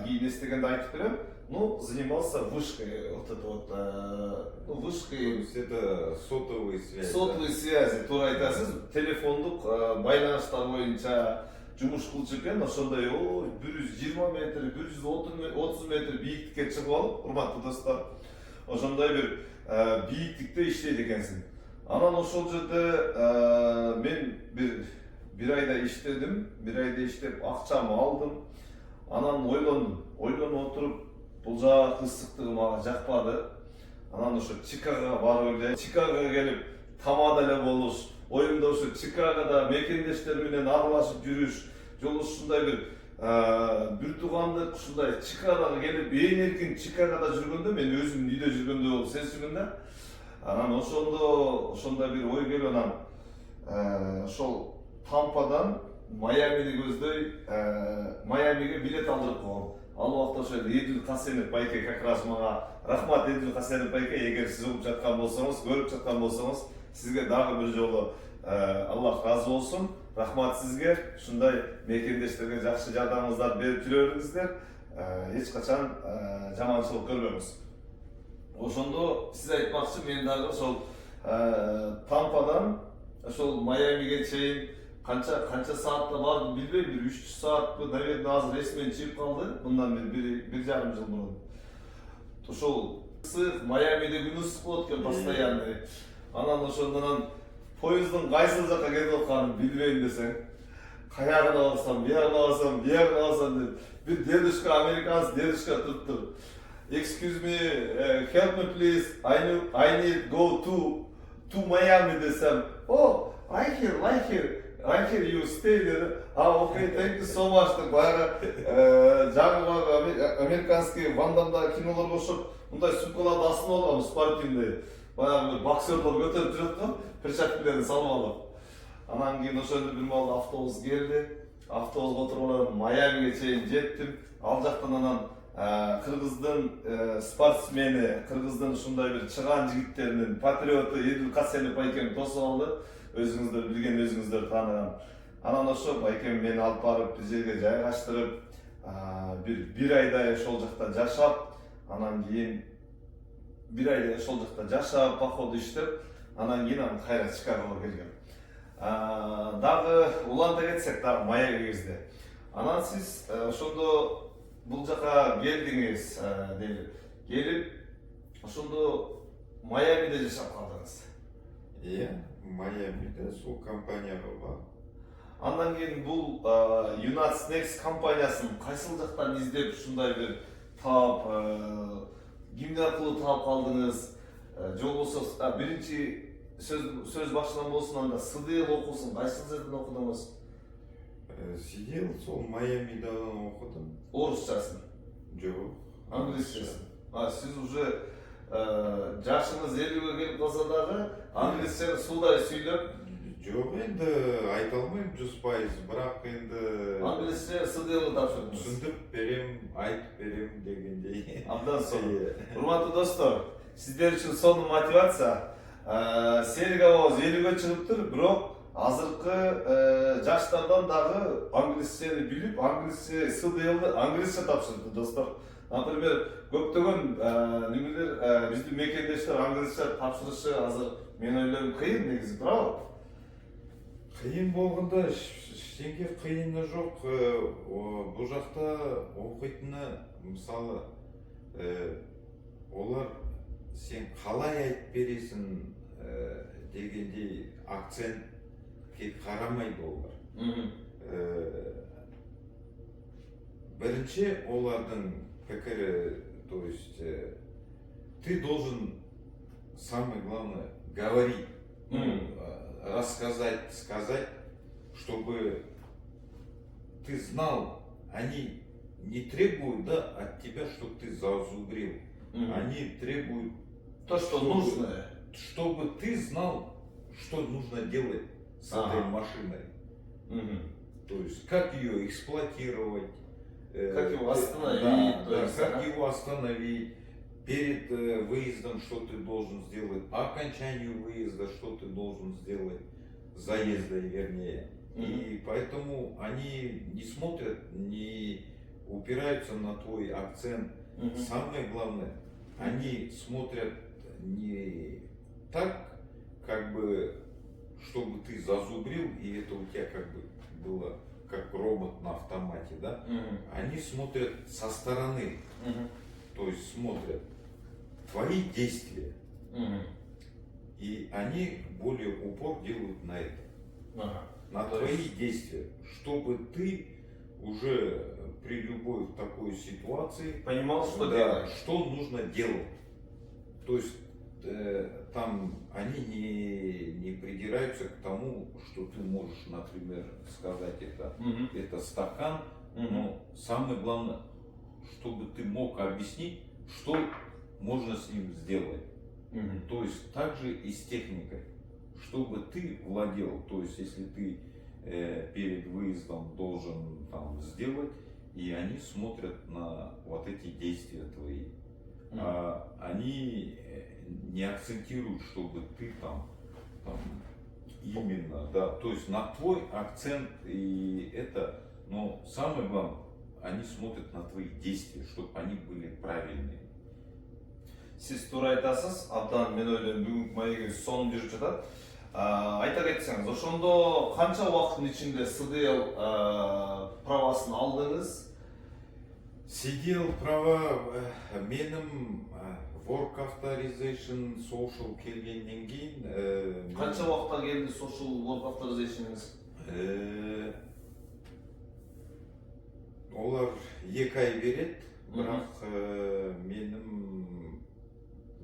кийин эстегенде айтып берем. Ну, занимался вышкой, вот это вот, То вышкой, есть это сотовые связи. сотовый связи, туура айтасыз, телефондук байланыштар боюнча жумуш кылчу экен, ошондой 120 метр, 130 метр бийиктикке чыгып алып, урматтуу достор, ошондой бир бийиктикте иштейт экенсиң. Анан ошол жерде мен бир айда иштедим, бир айда иштеп акчамы алдым. Анан ойлонуп отуруп, бул жак ысыктыгы мага жакпады. Анан ошо Чикагого барып эле, Чикагого келип тамада эле болуш, оюмда ошо Чикагода мекендештер менен аралашып жүрүш, жолу ушундай бир туугандык ушундай Чикагого келип эң эркин Чикагода жүргөндө мен өзүмдүн үйдө жүргөндөй болуп сездим да. Анан ошондой бир ой келип анан ошол Тампадан Майамини көздөй Майамиге билет алдырып койгом. Ал убакта ошо Эдил Касенов байке как раз мага рахмат Эдил Касенов байке, эгер сиз угуп жаткан болсоңуз, көрүп жаткан болсоңуз, сизге дагы бир жолу Аллах разы болсун. Рахмат сизге. Ушундай мекендештерге жакшы жардамыңыздар берип жүрө бериңиздер. Эч качан жаманчылык көрбөңүз. Ошондо сиз айтмакчы, мен дагы ошол Тампадан ошол Майамиге чейин канча саатта бардым билбейм, бир 3 саатпы, наверное, азыр эсимден чыгып калды. Мындан бир жарым жыл мурун. Ошол ысык, Майамиде күн ысык болот экен постоянный. Анан ошондон поезддун кайсыл жакка кетип атканын билбейм десең, каягына барсам, биягына барсам деп, бир дедушка, американец дедушка туруп, excuse me, help me please, I need go to Miami десем, oh, I hear you stay there. Okay, thank you so much. Баягы жаңы американский вандамда кинолор кошуп, мындай сумкаларды астына алган спортивный. Баягы боксерлор көтөрүп жүрөт го, перчаткаларды салып алып. Анан кийин ошондо бир маал автобус келди. Автобуска отуруп алып Майамиге чейин жеттим. Ал жактан анан кыргыздын спортсмени, кыргыздын ушундай бир чыган жигиттеринин патриоту Эдил Касенов байкем тосуп алды. Өзүңүздөр билген, өзүңүздөр тааныган. Анан ошо байкем мени алып барып бир жерге жайгаштырып, бир айдай ошол жакта жашап, анан кийин бир айдай ошол жакта жашап, походу иштеп, анан кийин кайра Чикагого келгем. Дагы уланта кетсек, дагы Майамигибизде. Анан сиз ошондо бул жака келдиңиз, келип, ошондо Майамиде жашап калдыңыз. Иә, Майамиде сол компанияга бар. Андан кийин бул United Snacks компаниясын кайсыл жактан издеп ушундай бир таап, кимдин аркылуу таап калдыңыз? Же болбосо биринчи сөз башынан болсун, анда СДЛ окуусун кайсыл жерден окудуңуз? Сидел сол Майамидан окудум. Орусчасын? Жок. Англисчасын? Сиз уже жашыңыз 50-ге келип калса дагы англисчени суудай сүйлөп? Жок, энди айта алмайм 100%, бирок энди Англисче СДЛ тапшырдыңыз. түшүндүрүп берем, айтып берем дегендей. Абдан сонун. Урматтуу достор, сиздер үчүн сонун мотивация. Серик абабыз 50-ге чыгыптыр, бирок азыркы жаштардан дагы англисчени билип, англисче СДЛ'ды англисче тапшырды достор. Например, көптөгөн немелер биздин мекендештер англисче тапшырышы азыр мен ойлойм кыйын негизи, туурабы? Кыйын болгондо эчтеке кыйыны жок. Бул жакта окуйтуна мисалы олар сен калай айтып бересиң дегендей акцентке карамайды олар. Биринчи олардын пикири, то есть ты должен, самое главное, говорить, рассказать, сказать, чтобы ты знал. Они не требуют, да, от тебя, чтобы ты зазубрил. Они требуют То, что нужно. чтобы ты знал, что нужно делать с этой машиной. То есть как ее эксплуатировать, Как его остановить, да, то есть, как его остановить, перед выездом что ты должен сделать, по окончанию выезда что ты должен сделать, заезда вернее. И поэтому они не смотрят, не упираются на твой акцент. Самое главное, они смотрят не так, как бы, чтобы ты зазубрил, и это у тебя как бы было как робот на автомате, да? Они смотрят со стороны, то есть смотрят твои действия, и они более упор делают на это, на твои действия, чтобы ты уже при любой такой ситуации Понимал, что да, делать. что нужно делать. То есть там они не придираются к тому, что ты можешь, например, сказать это стакан, но самое главное, чтобы ты мог объяснить, что можно с ним сделать. То есть также и с техникой, чтобы ты владел, то есть если ты перед выездом должен там сделать, и они смотрят на вот эти действия твои. Они не акцентируют, чтобы ты там именно, да, то есть на твой акцент и это, но самое главное, они смотрят на твои действия, чтобы они были правильные. Сиз туура айтасыз, абдан мен ойлойм бүгүнкү маегибиз сонун жүрүп жатат. Айта кетсеңиз, ошондо канча убакыттын ичинде СДЛ правасын алдыңыз? Сидел права менің work authorization social келгенден кейін Канча убакытта келди social work authorization'ыңыз? Олар 2 ай берет, бірақ менің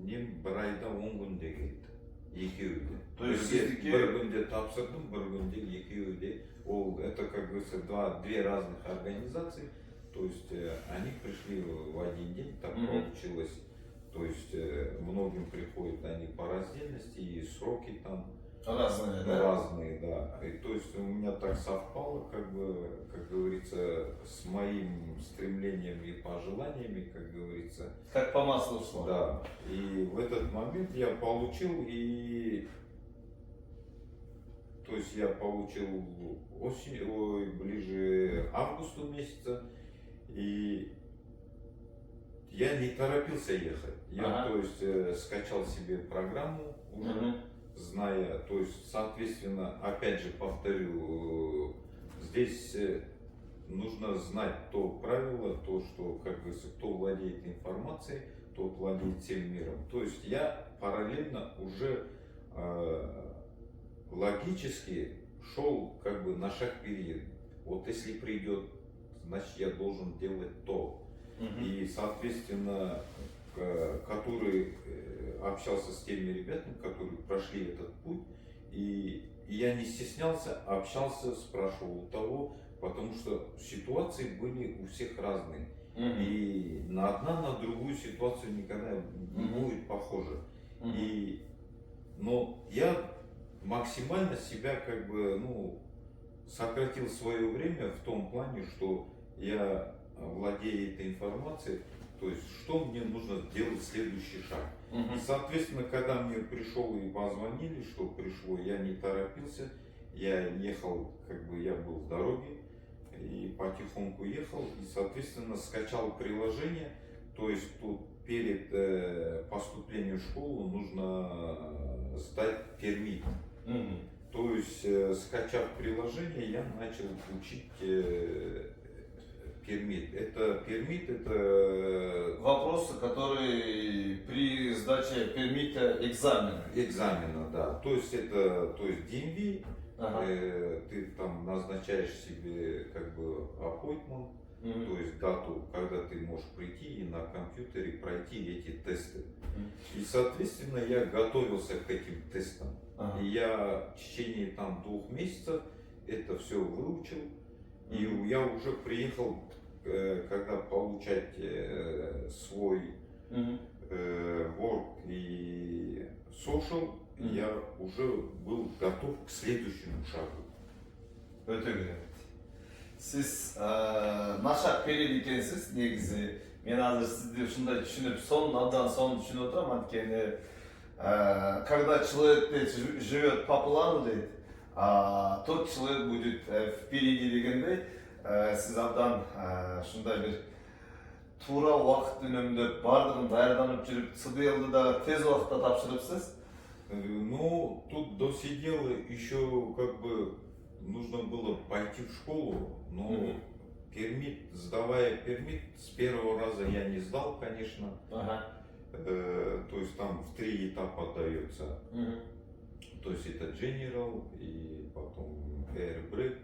нем 1 айда 10 күнде келді. Екеуі де. То есть бір күнде тапсырдым, бір күнде екеуі де. Ол, это, как говорится, две разных организации. То есть они пришли в один день, так получилось. То есть многим приходят они по раздельности, и сроки там Разные, да? разные, да. И, то есть у меня так совпало, как бы, как говорится, с моим стремлением и пожеланиями, как говорится. Как по маслу шло. Да. И в этот момент я получил, и то есть я получил ближе августу месяца, и я не торопился ехать. Я, то есть, скачал себе программу уже, зная, то есть, соответственно, опять же повторю, здесь нужно знать то правило, то, что, как говорится, кто владеет информацией, тот владеет всем миром. То есть я параллельно уже логически шел как бы на шаг вперед. Вот если придет, значит я должен делать то. И, соответственно, который общался с теми ребятами, которые прошли этот путь, и я не стеснялся, общался, спрашивал у того, потому что ситуации были у всех разные. И на одна на другую ситуацию никогда не будет похожа. Но я максимально себя как бы, сократил свое время в том плане, что я, владея этой информацией, то есть что мне нужно сделать следующий шаг. Соответственно, когда мне пришел и позвонили, что пришло, я не торопился, я ехал, как бы я был в дороге, и потихоньку ехал, и, соответственно, скачал приложение, то есть тут перед поступлением в школу нужно сдать пермит. То есть, скачав приложение, я начал учить пермит. Это Вопросы, которые при сдаче пермита экзамена. экзамена, да. То есть DMV, ты там назначаешь себе как бы appointment, то есть дату, когда ты можешь прийти и на компьютере пройти эти тесты. И, соответственно, я готовился к этим тестам. И я в течение там 2 месяцев это все выучил. И я уже приехал, когда получать свой work и social, я уже был готов к следующему шагу. Өте керемет. Сіз нашақ береді екенсіз негізі. Мен азыр сізді ушундай түшүнүп, абдан сонун түшүнүп отурам, анткени когда человек живет по плану, дейт, тот человек будет впереди дегендей, сіз абдан ушундай бир туура убакыт үнөмдөп, бардыгын даярданып жүрүп, ЦДЛды да тез убакытта тапшырыпсыз. Ну, тут досидело еще как бы нужно было пойти в школу, но сдавая пермит, с первого раза я не сдал, конечно. То есть там в 3 этапа дается. То есть это General, и потом Air Brake,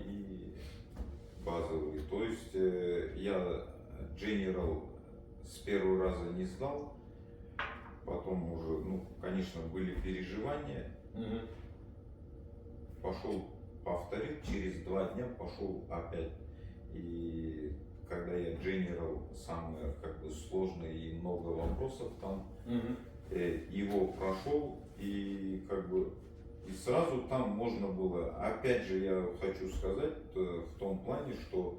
и базовый. То есть я General с первого раза не сдал. Потом уже, ну, конечно, были переживания. Пошел, повторил, через 2 дня пошел опять. И когда я General, самое как бы сложное и много вопросов там, его прошел, и как бы и сразу там можно было, опять же я хочу сказать, в том плане, что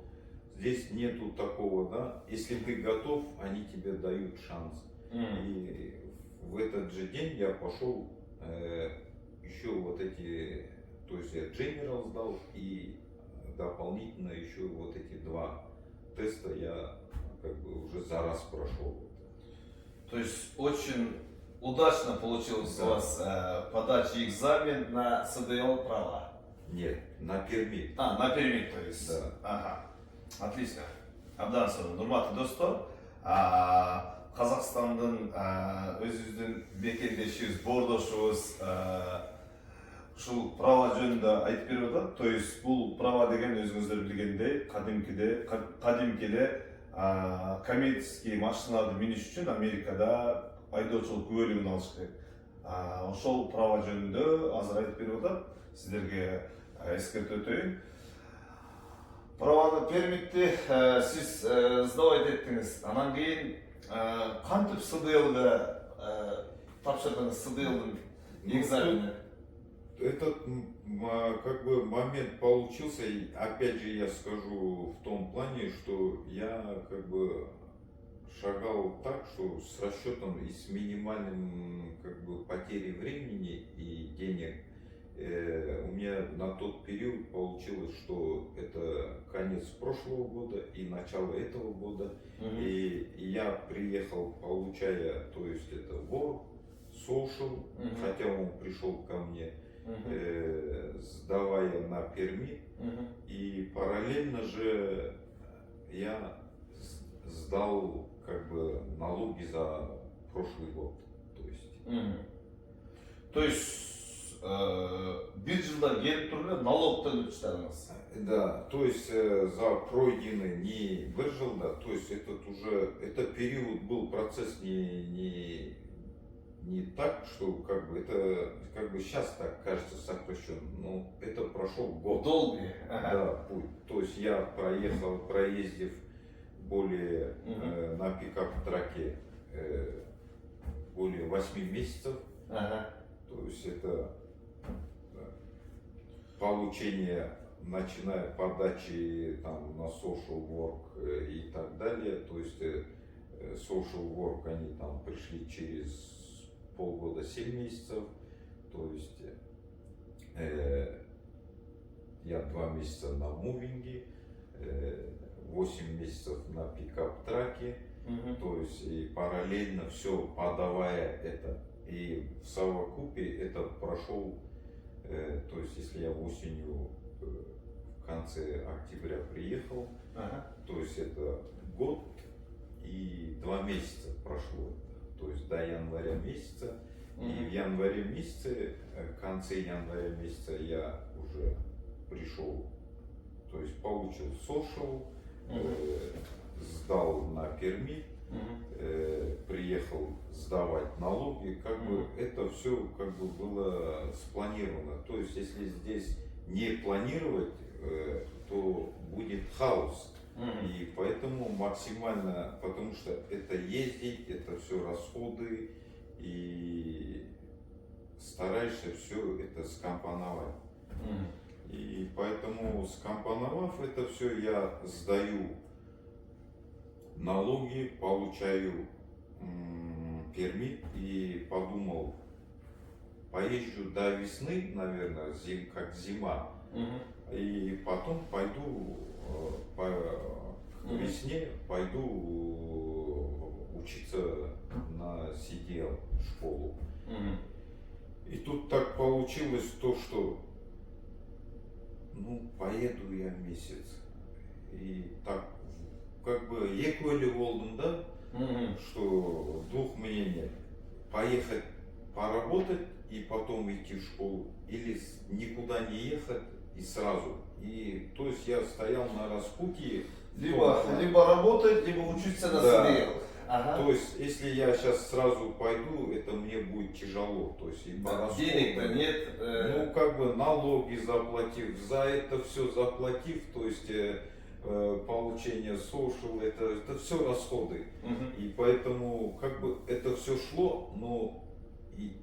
здесь нету такого, да, если ты готов, они тебе дают шанс. И в этот же день я пошел еще вот эти, то есть я General сдал, и дополнительно еще вот эти 2 теста я как бы уже за раз прошел. То есть очень удачно получилось у вас подача экзамен на СДЛ права. Нет, на пермит. На пермит, то есть. Да. Ага. Отлично. Абдан сонун. Урматтуу достор, Казакстандын өзүбүздүн мекендешибиз, боордошубуз ушул права жөнүндө айтып берип атат. То есть бул права деген өзүңүздөр билгендей, кадимкиде коммерческий машиналарды миниш үчүн Америкада айдоочулук күбөлүгүн алыш керек. Ошол права жөнүндө азыр айтып берип атат. Сиздерге эскертип өтөйүн. Праваны пермитти сиз сдавать эттиңиз. Анан кийин кантип СДЛга тапшырдыңыз, СДЛдын экзаменин? Этот как бы момент получился, и опять же я скажу в том плане, что я как бы шагал так, что с расчетом и с минимальным как бы потерей времени и денег. У меня на тот период получилось, что это конец прошлого года и начало этого года. И я приехал, получая, то есть это work, social, хотя он пришел ко мне, сдавая на пермит. И параллельно же я сдал как бы налоги за прошлый год. То есть бир жылдан келип туруп эле налог төлөп чыгардыңыз. Да, то есть за пройденный не 1 жылда, то есть этот уже, этот период был процесс не так, что как бы это как бы сейчас так кажется сокращен, но это прошел год. Долгий. Да, путь. То есть я проездив более на пикап-траке более 8 месяцев. То есть это получение, начиная подачи там на social work и так далее. То есть social work они там пришли через полгода, 7 месяцев. То есть я 2 месяца на мувинге, 8 месяцев на пикап-траке, то есть и параллельно все подавая это. И в совокупе это прошел, то есть если я осенью в конце октября приехал, то есть это год и 2 месяца прошло, то есть до января месяца. И в январе месяце, в конце января месяца я уже пришел, то есть получил social, сдал на пермит, приехал сдавать налоги, как бы это все как бы было спланировано. То есть если здесь не планировать, то будет хаос. И поэтому максимально, потому что это ездить, это все расходы, и стараешься все это скомпоновать. И поэтому, скомпоновав это все, я сдаю налоги, получаю пермит и подумал, поезжу до весны, наверное, как зима, и потом пойду по весне пойду учиться на CDL школу. И тут так получилось то, что ну поеду я месяц. И так как бы екуэле болдым, да, что двух мнений: поехать поработать и потом идти в школу, или никуда не ехать и сразу. И то есть я стоял на распутье. Либо работать, либо учиться на CDL. То есть, если я сейчас сразу пойду, это мне будет тяжело. То есть, и денег-то нет. Ну, как бы налоги заплатив, за это все заплатив, то есть получение social, это все расходы. И поэтому, как бы это все шло, но и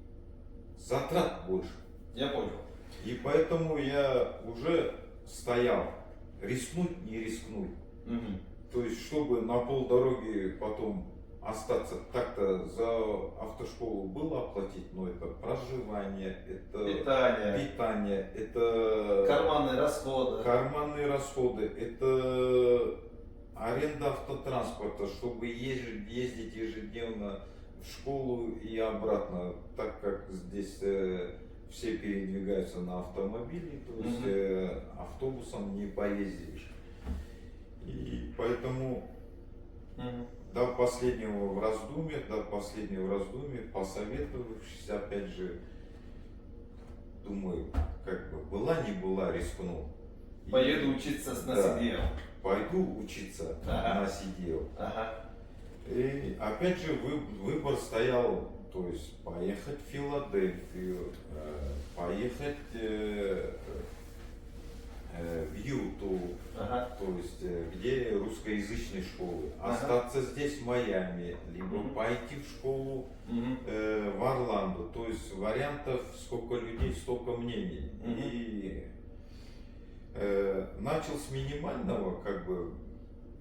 затрат больше. Я понял. И поэтому я уже стоял, рискнуть, не рискнуть. То есть, чтобы на полдороги потом остаться, так-то за автошколу было оплатить, но это проживание, это питание, это карманные расходы, это аренда автотранспорта, чтобы ездить ежедневно в школу и обратно, так как здесь все передвигаются на автомобиле, то есть автобусом не поездишь. И поэтому до последнего раздумья, посоветовавшись, опять же, думаю, как бы была не была, рискну. Поеду учиться на CDL. Пойду учиться на CDL. И опять же выбор стоял, то есть поехать в Филадельфию, поехать в Юту, то есть где русскоязычные школы, остаться здесь в Майами, либо пойти в школу в Орландо. То есть вариантов сколько людей, столько мнений. И начал с минимального, как бы,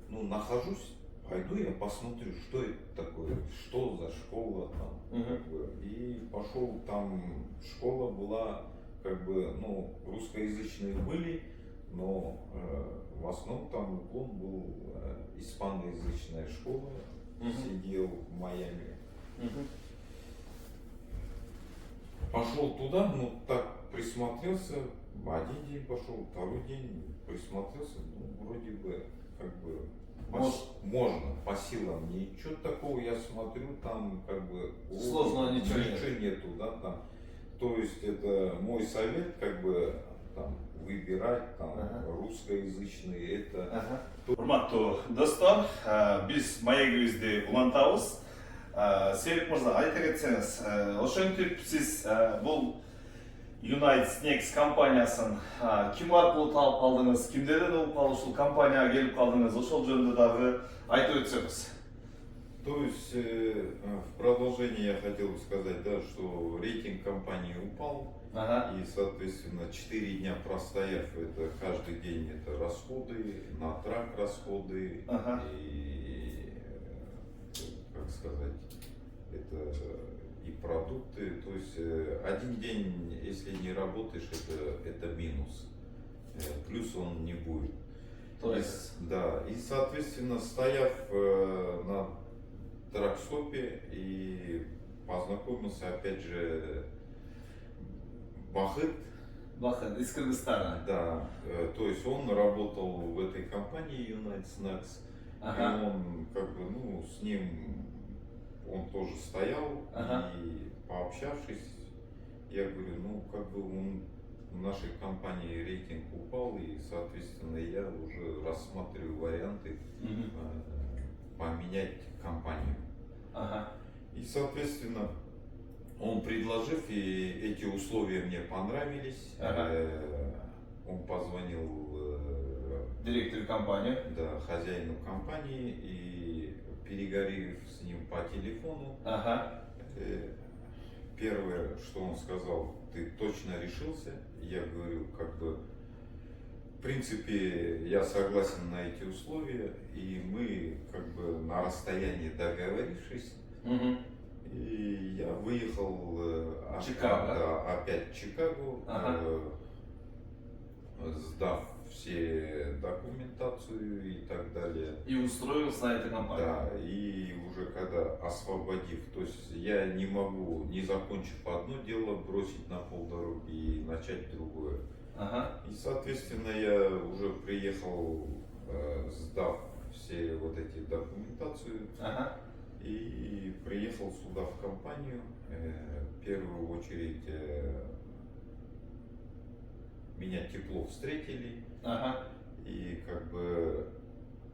ну, нахожусь, пойду я посмотрю, что это такое, что за школа там, как бы, и пошел там, школа была, как бы, ну, русскоязычные были, но в основном там уклон был испаноязычная школа, сидел в Майами. Пошел туда, ну так присмотрелся, один день пошел, второй день присмотрелся, ну вроде бы как бы можно по силам, ничего такого, я смотрю там как бы сложного ничего нету, да, там. То есть это мой совет, как бы там выбирать там русскоязычные, это. Урматтуу достор, биз маегибизди улантабыз. Серик мырза, айта кетсеңиз, ошентип сиз бул United Snacks компаниясын ким аркылуу таап калдыңыз, кимдерден угуп калып ушул компанияга келип калдыңыз, ошол жөнүндө дагы айтып өтсөңүз. То есть в продолжение я хотел бы сказать, да, что рейтинг компании упал, и соответственно 4 дня простояв, это каждый день это расходы, на трак расходы, и как сказать, это и продукты, то есть один день, если не работаешь, это минус. плюс он не будет. То есть, Да, и соответственно, стояв на тракстопе и познакомился опять же Бахыт, Бахыт из Кыргызстана. да, то есть он работал в этой компании United Snacks, Ага. и он как бы, ну, с ним он тоже стоял, Ага. и пообщавшись, я говорю, ну, как бы он в нашей компании рейтинг упал, и, соответственно, я уже рассматриваю варианты Мгм. поменять компанию. Ага. И, соответственно, он предложив, и эти условия мне понравились, Ага. он позвонил Директор компании. да, хозяину компании и, переговорив с ним по телефону, Ага. первое, что он сказал, ты точно решился? Я говорю, как бы, в принципе, я согласен на эти условия, и мы, как бы, на расстоянии договорившись, Мгм. и я выехал Чикаго. да, опять в Чикаго, Ага. сдав все документацию и так далее. И устроился на этой компании. Да, и уже когда освободив, то есть я не могу, не закончив одно дело, бросить на полдороги и начать другое. Ага. И, соответственно, я уже приехал, сдав все вот эти документацию, Ага. и приехал сюда в компанию. В первую очередь меня тепло встретили, Ага. и как бы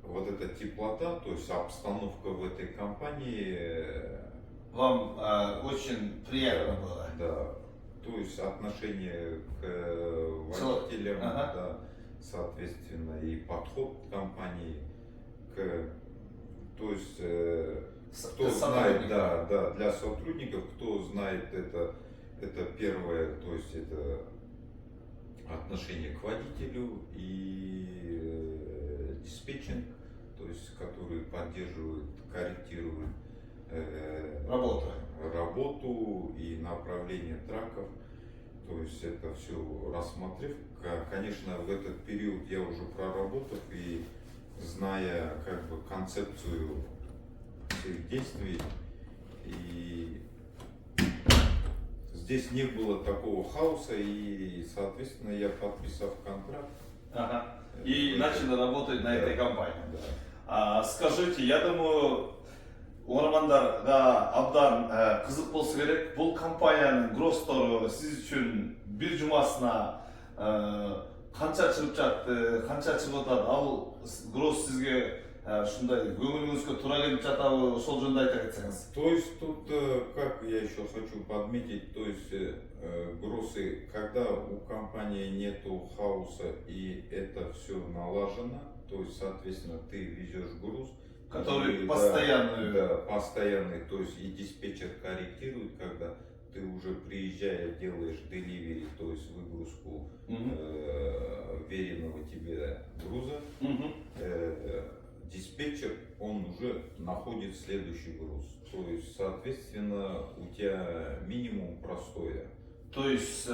вот эта теплота, то есть обстановка в этой компании, Вам очень приятно было. да, то есть отношение к водителям, Ага. да, соответственно, и подход компании к, то есть кто знает, да, да, для сотрудников, кто знает это первое, то есть это отношение к водителю и диспетчинг, то есть который поддерживает, корректирует работу и направление траков. То есть это все рассмотрев, конечно, в этот период я уже проработав и зная как бы концепцию всех действий, и здесь не было такого хаоса, и, соответственно, я, подписав контракт, Ага. И начали работать на Да. этой компании. да, Скажите, я думаю, ормандарга абдан кызык болсо керек. Бул компаниянын гросстору сиз үчүн бир жумасына канча чыгып жатты, канча чыгып атат? Ал гросс сизге ушундай көңүлүңүзгө туура келип жатабы? Ошол жөнүндө айта кетсеңиз. То есть тут, как я еще хочу подметить, то есть гроссы, когда у компании нету хаоса и это все налажено, то есть, соответственно, ты везешь груз, Который и, постоянный. да, постоянный, то есть и диспетчер корректирует, когда ты уже приезжая делаешь деливери, то есть выгрузку веренного тебе груза, диспетчер, он уже находит следующий груз. То есть, соответственно, у тебя минимум простое. То есть,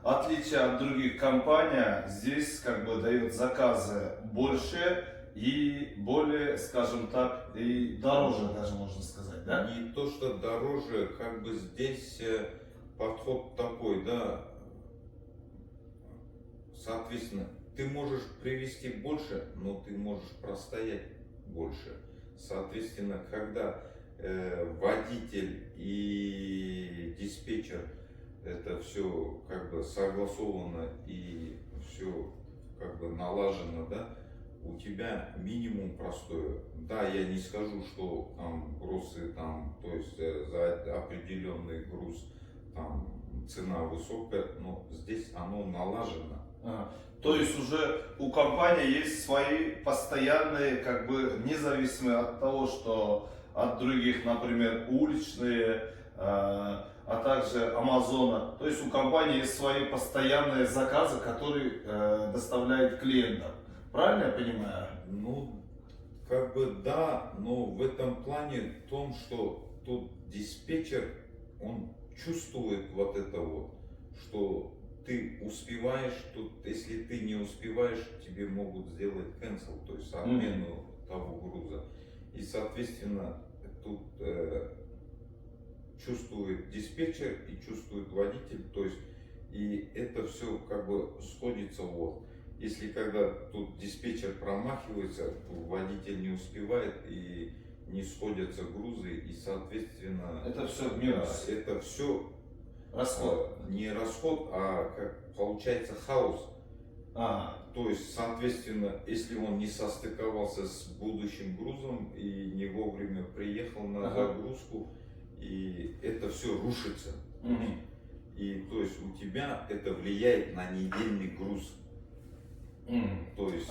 отличие от других компаний, здесь как бы дает заказы больше и более, скажем так, и дороже даже можно сказать, да? Не то, что дороже, как бы здесь подход такой, да, соответственно, ты можешь привезти больше, но ты можешь простоять больше. Соответственно, когда водитель и диспетчер, это все как бы согласовано и все как бы налажено, да, у тебя минимум простое. Да, я не скажу, что там гроссы, там, то есть за определенный груз там цена высокая, но здесь оно налажено. То есть уже у компании есть свои постоянные, как бы независимые от того, что от других, например, уличные, а также Амазона. То есть у компании есть свои постоянные заказы, которые доставляет клиентам. Правильно я понимаю? Ну, как бы да, но в этом плане в том, что тут диспетчер, он чувствует вот это вот, что ты успеваешь, тут если ты не успеваешь, тебе могут сделать cancel, то есть отмену того груза. И соответственно тут чувствует диспетчер и чувствует водитель, то есть и это все как бы сходится вот. Если когда тут диспетчер промахивается, водитель не успевает и не сходятся грузы, и соответственно Это все минус. это все Расход. не расход, а как получается хаос. Ага. То есть, соответственно, если он не состыковался с будущим грузом и не вовремя приехал на загрузку, и это все рушится. И то есть у тебя это влияет на недельный груз. То есть,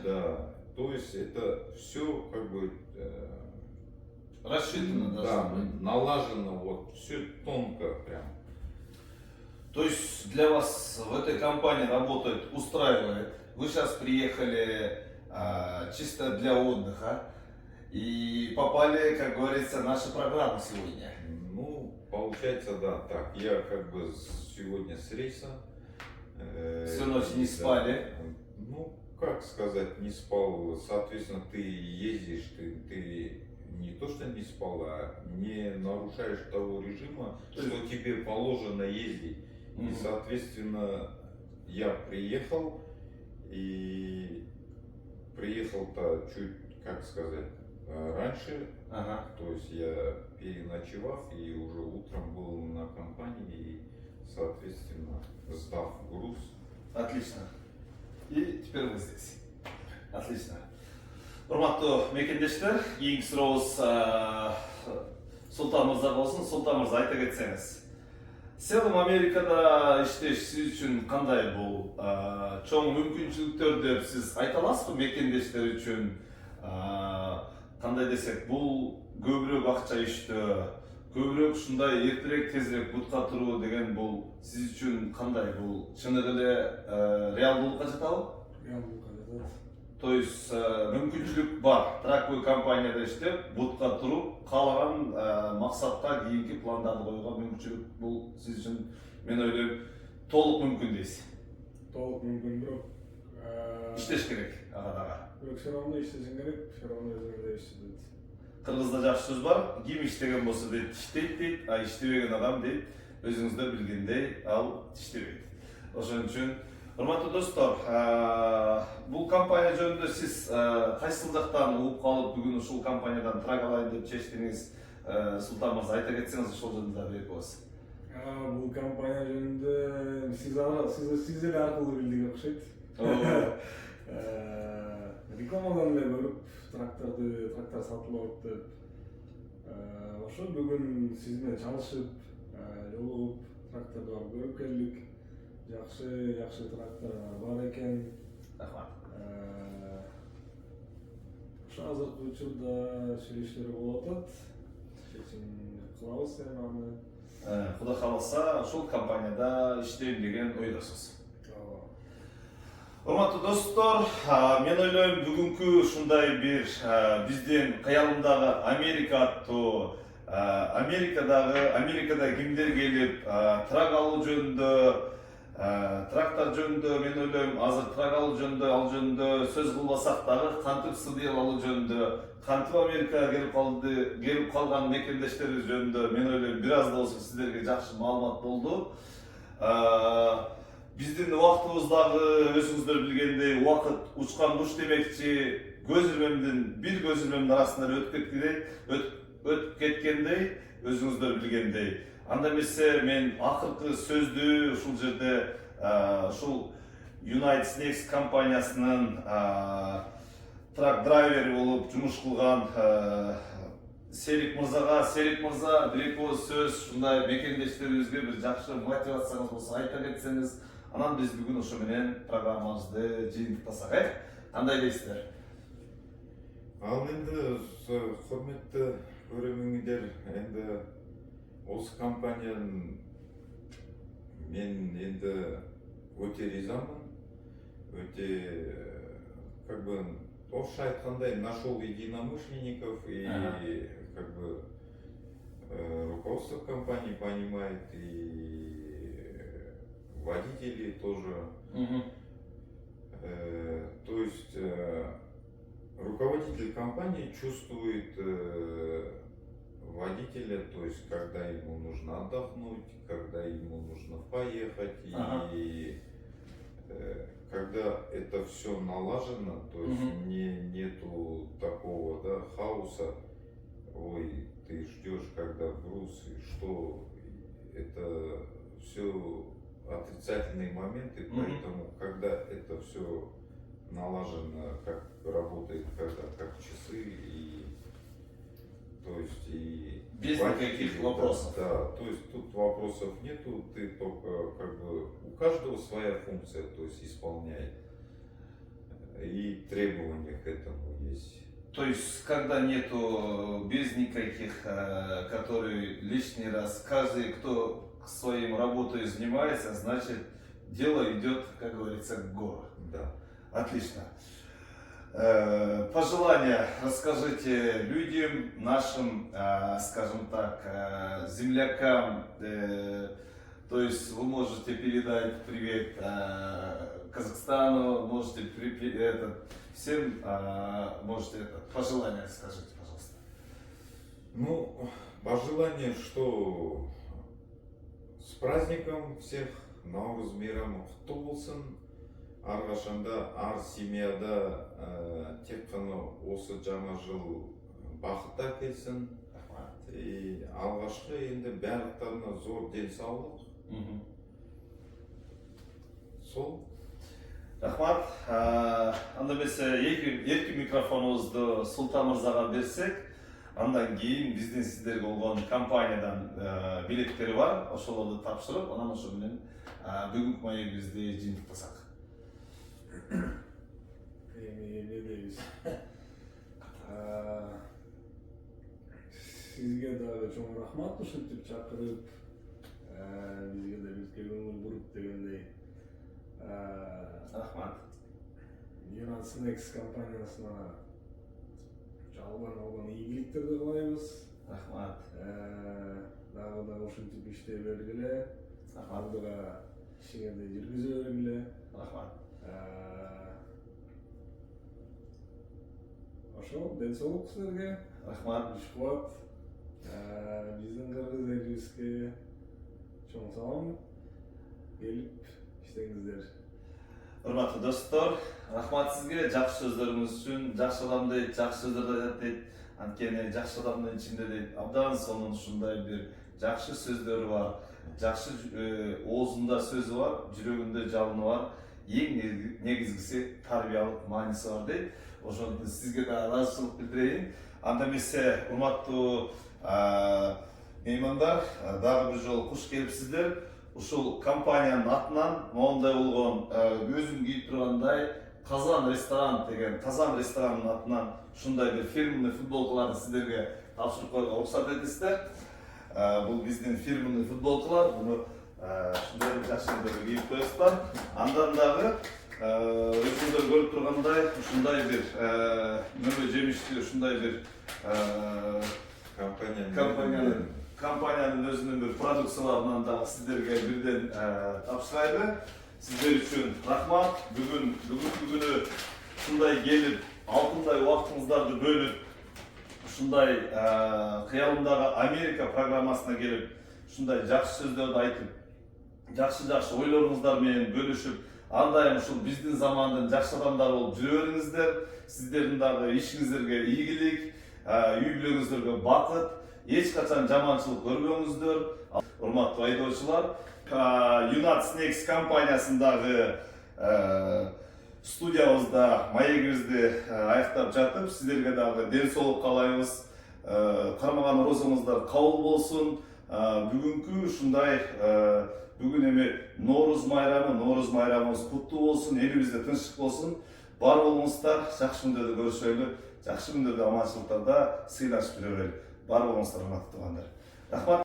да, то есть это все как бы рассчитано, да, налажено, вот все тонко прям. То есть для вас в этой компании работает, устраивает. Вы сейчас приехали чисто для отдыха и попали, как говорится, в нашу программу сегодня. Ну, получается, да, так. Я как бы сегодня с рейса. Всю ночь не спали. Ну, как сказать, не спал. Соответственно, ты ездишь, ты не то что не спал, а не нарушаешь того режима, что тебе положено ездить. И, соответственно, я приехал, и приехал-то чуть, как сказать, раньше. То есть я переночевав и уже утром был на компании, и, соответственно, сдав груз. Отлично. И теперь вы здесь. Отлично. Урматтуу мекендештер, ең сурообуз Султан мырза болсун. Султан мырза, айта кетсеңиз. Селим Америкада иштеш сиз үчүн кандай бул? Чоң мүмкүнчүлүктөр деп сиз айта аласызбы мекендештер үчүн? Кандай десек, бул көбүрөөк акча иштөө, көбүрөөк ушундай эртерээк тезирээк бутка туруу деген бул сиз үчүн кандай? Бул чыныгы эле реалдуулукка жатабы? Реалдуулукка жатат. То есть мүмкүнчүлүк бар. Тракбой компанияда иштеп, бутка туруп, каалаган максатка кийинки пландарды коюуга мүмкүнчүлүк бул сиз үчүн, мен ойлойм, толук мүмкүн дейсиз. Толук мүмкүн, бирок Иштеш керек ага дагы. бирок все равно иштешиң керек, все равно өзүңөрдө иште дейт. Кыргызда жакшы сөз бар, ким иштеген болсо дейт, иштейт дейт, а иштебеген адам дейт, өзүңүздөр билгендей, ал иштебейт. Ошон үчүн, урматтуу достор, бул компания жөнүндө сиз кайсыл жактан угуп калып, бүгүн ушул компаниядан трак алайын деп чечтиңиз? Султан мырза, айта кетсеңиз ошол жөнүндө бир эки ооз. Бул компания жөнүндө сиз эле аркылуу билдик окшойт. Рекламадан эле көрүп, трактор сатылып деп. Ошо бүгүн сиз менен чалышып, жолугуп, тракторду барып көрүп келдик. Жакшы тракторлор бар экен. Рахмат. Ошо азыркы учурда сүйлөшүүлөр болуп атат. Чечим кылабыз эми аны. Кудай кааласа, ушул компанияда иштейм деген ойдосуз. Урматтуу достор, мен ойлойм бүгүнкү ушундай бир биздин кыялымдагы Америка аттуу, Америкада кимдер келип трак алуу жөнүндө, трактор жөнүндө, мен ойлойм азыр трак алуу жөнүндө сөз кылбасак дагы, кантип студия алуу жөнүндө, кантип Америкага келип калган мекендештерибиз жөнүндө мен ойлойм бир аз да болсо сиздерге жакшы маалымат болду. Биздин убактыбыздагы өзүңүздөр билгендей убакыт учкан куш демекчи, бир көз ирмемдин арасында өтүп кеткендей, өзүңүздөр билгендей. Анда эмесе мен акыркы сөздү ушул жерде ушул United Snakes компаниясынын трак драйвери болуп жумуш кылган Серик мырза бир эки ооз сөз ушундай мекендештерибизге бир жакшы мотивацияңыз болсо айта кетсеңиз, анан биз бүгүн ошо менен программабызды жыйынтыктасак, кандай дейсиздер? Ал енді құрметті көрермендер, енді осы компанияның мен енді өте ризамын, өте как бы орысша айтқандай нашел единомышленников и как бы руководство компании понимает, и водители тоже. То есть руководитель компании чувствует водителя, то есть когда ему нужно отдохнуть, когда ему нужно поехать, и когда это все налажено, то есть нету такого, да, хаоса, ой, ты ждешь, когда груз, и что, это все отрицательные моменты, поэтому когда это все налажено, как работает, как часы, и то есть и без никаких вопросов. Да, то есть тут вопросов нету, ты только как бы у каждого своя функция, то есть исполняет, и требования к этому есть. То есть, когда нету без никаких, которые лишний раз, каждый, кто своим работой занимается, значит, дело идет, как говорится, к гору. Да. Отлично. Пожелания расскажите людям, нашим, скажем так, землякам. То есть вы можете передать привет Казахстану, можете всем, можете пожелания скажите, пожалуйста. Ну, пожелание, что с праздником всех, Наурыз мейрамы құтты болсын. Арқашанда, ар семьяда тек қана осы жаңа жыл бақыт әкелсін. И алғашқы енді барлықтарына зор денсаулық. Сол. Рахмат. Анда эмесе эрки микрофонубузду Султан мырзага берсек, андан кийин биздин сиздерге болгон компаниядан билеттери бар, ошолорду тапшырып, анан ошо менен бүгүнкү маегибизди жыйынтыктасак. Не дейбиз. Сизге дагы чоң рахмат, ушинтип чакырып, бизге да бизге көңүл буруп дегендей. Рахмат. United Snacks компаниясына жалган алган ийгиликтерди каалайбыз. Рахмат. Дагы да ушинтип иштей бергиле. Алдыга ишиңерди жүргүзө бергиле. Рахмат. Ошол денсаулык силерге. Рахмат. Күч кубат. Биздин кыргыз элибизге чоң салам. Келип иштеңиздер. Урматтуу достор, рахмат сизге жакшы сөздөрүңүз үчүн. Жакшы адам дейт, жакшы сөздөр айтат дейт. Анткени жакшы адамдын ичинде дейт абдан сонун ушундай бир жакшы сөздөрү бар. Жакшы оозунда сөзү бар, жүрөгүндө жалыны бар. Эң негизгиси тарбиялык мааниси бар дейт. Ошондон сизге да ыраазычылык билдирейин. Анда эмесе урматтуу меймандар, дагы бир жолу куш келипсиздер. Ушул компаниянын атынан моундай болгон көзүм күйүп тургандай Казан ресторан деген Казан ресторанынын атынан ушундай бир фирменный футболкаларды сиздерге тапшырып коюуга уруксат этесиздер. Бул биздин фирменный футболкалар, буну ушундай жакшы кийип коесуздар. Андан дагы өзүңүздөр көрүп тургандай ушундай бир мөмө жемиштүү ушундай бир компаниянын өзүнүн бир продукцияларынан дагы сиздерге бирден тапшырайлы. Сиздер үчүн рахмат. Бүгүнкү күнү ушундай келип, алтындай убактыңыздарды бөлүп, ушундай кыялымдагы Америка программасына келип, ушундай жакшы сөздөрдү айтып, жакшы ойлоруңуздар менен бөлүшүп, андайым ушул биздин замандын жакшы адамдары болуп жүрө бериңиздер. Сиздердин дагы ишиңиздерге ийгилик, үй бүлөңүздөргө бакыт, эч качан жаманчылык көрбөңүздөр. Урматтуу айдоочулар, United Snacks компаниясындагы студиябызда маегибизди аяктап жатып, сиздерге дагы ден соолук каалайбыз. Кармаган розаңыздар кабыл болсун. Бүгүнкү ушундай бүгүн эми Ноорuz майрамыбыз куттуу болсун, элибизде тынчтык болсун. Бар болуңуздар, жакшы күндөрдө көрүшөлү, жакшы күндөрдө аманчылыктарда сыйлашып жүрө берели. Бар болуңуздар, урматтуу туугандар. Рахмат.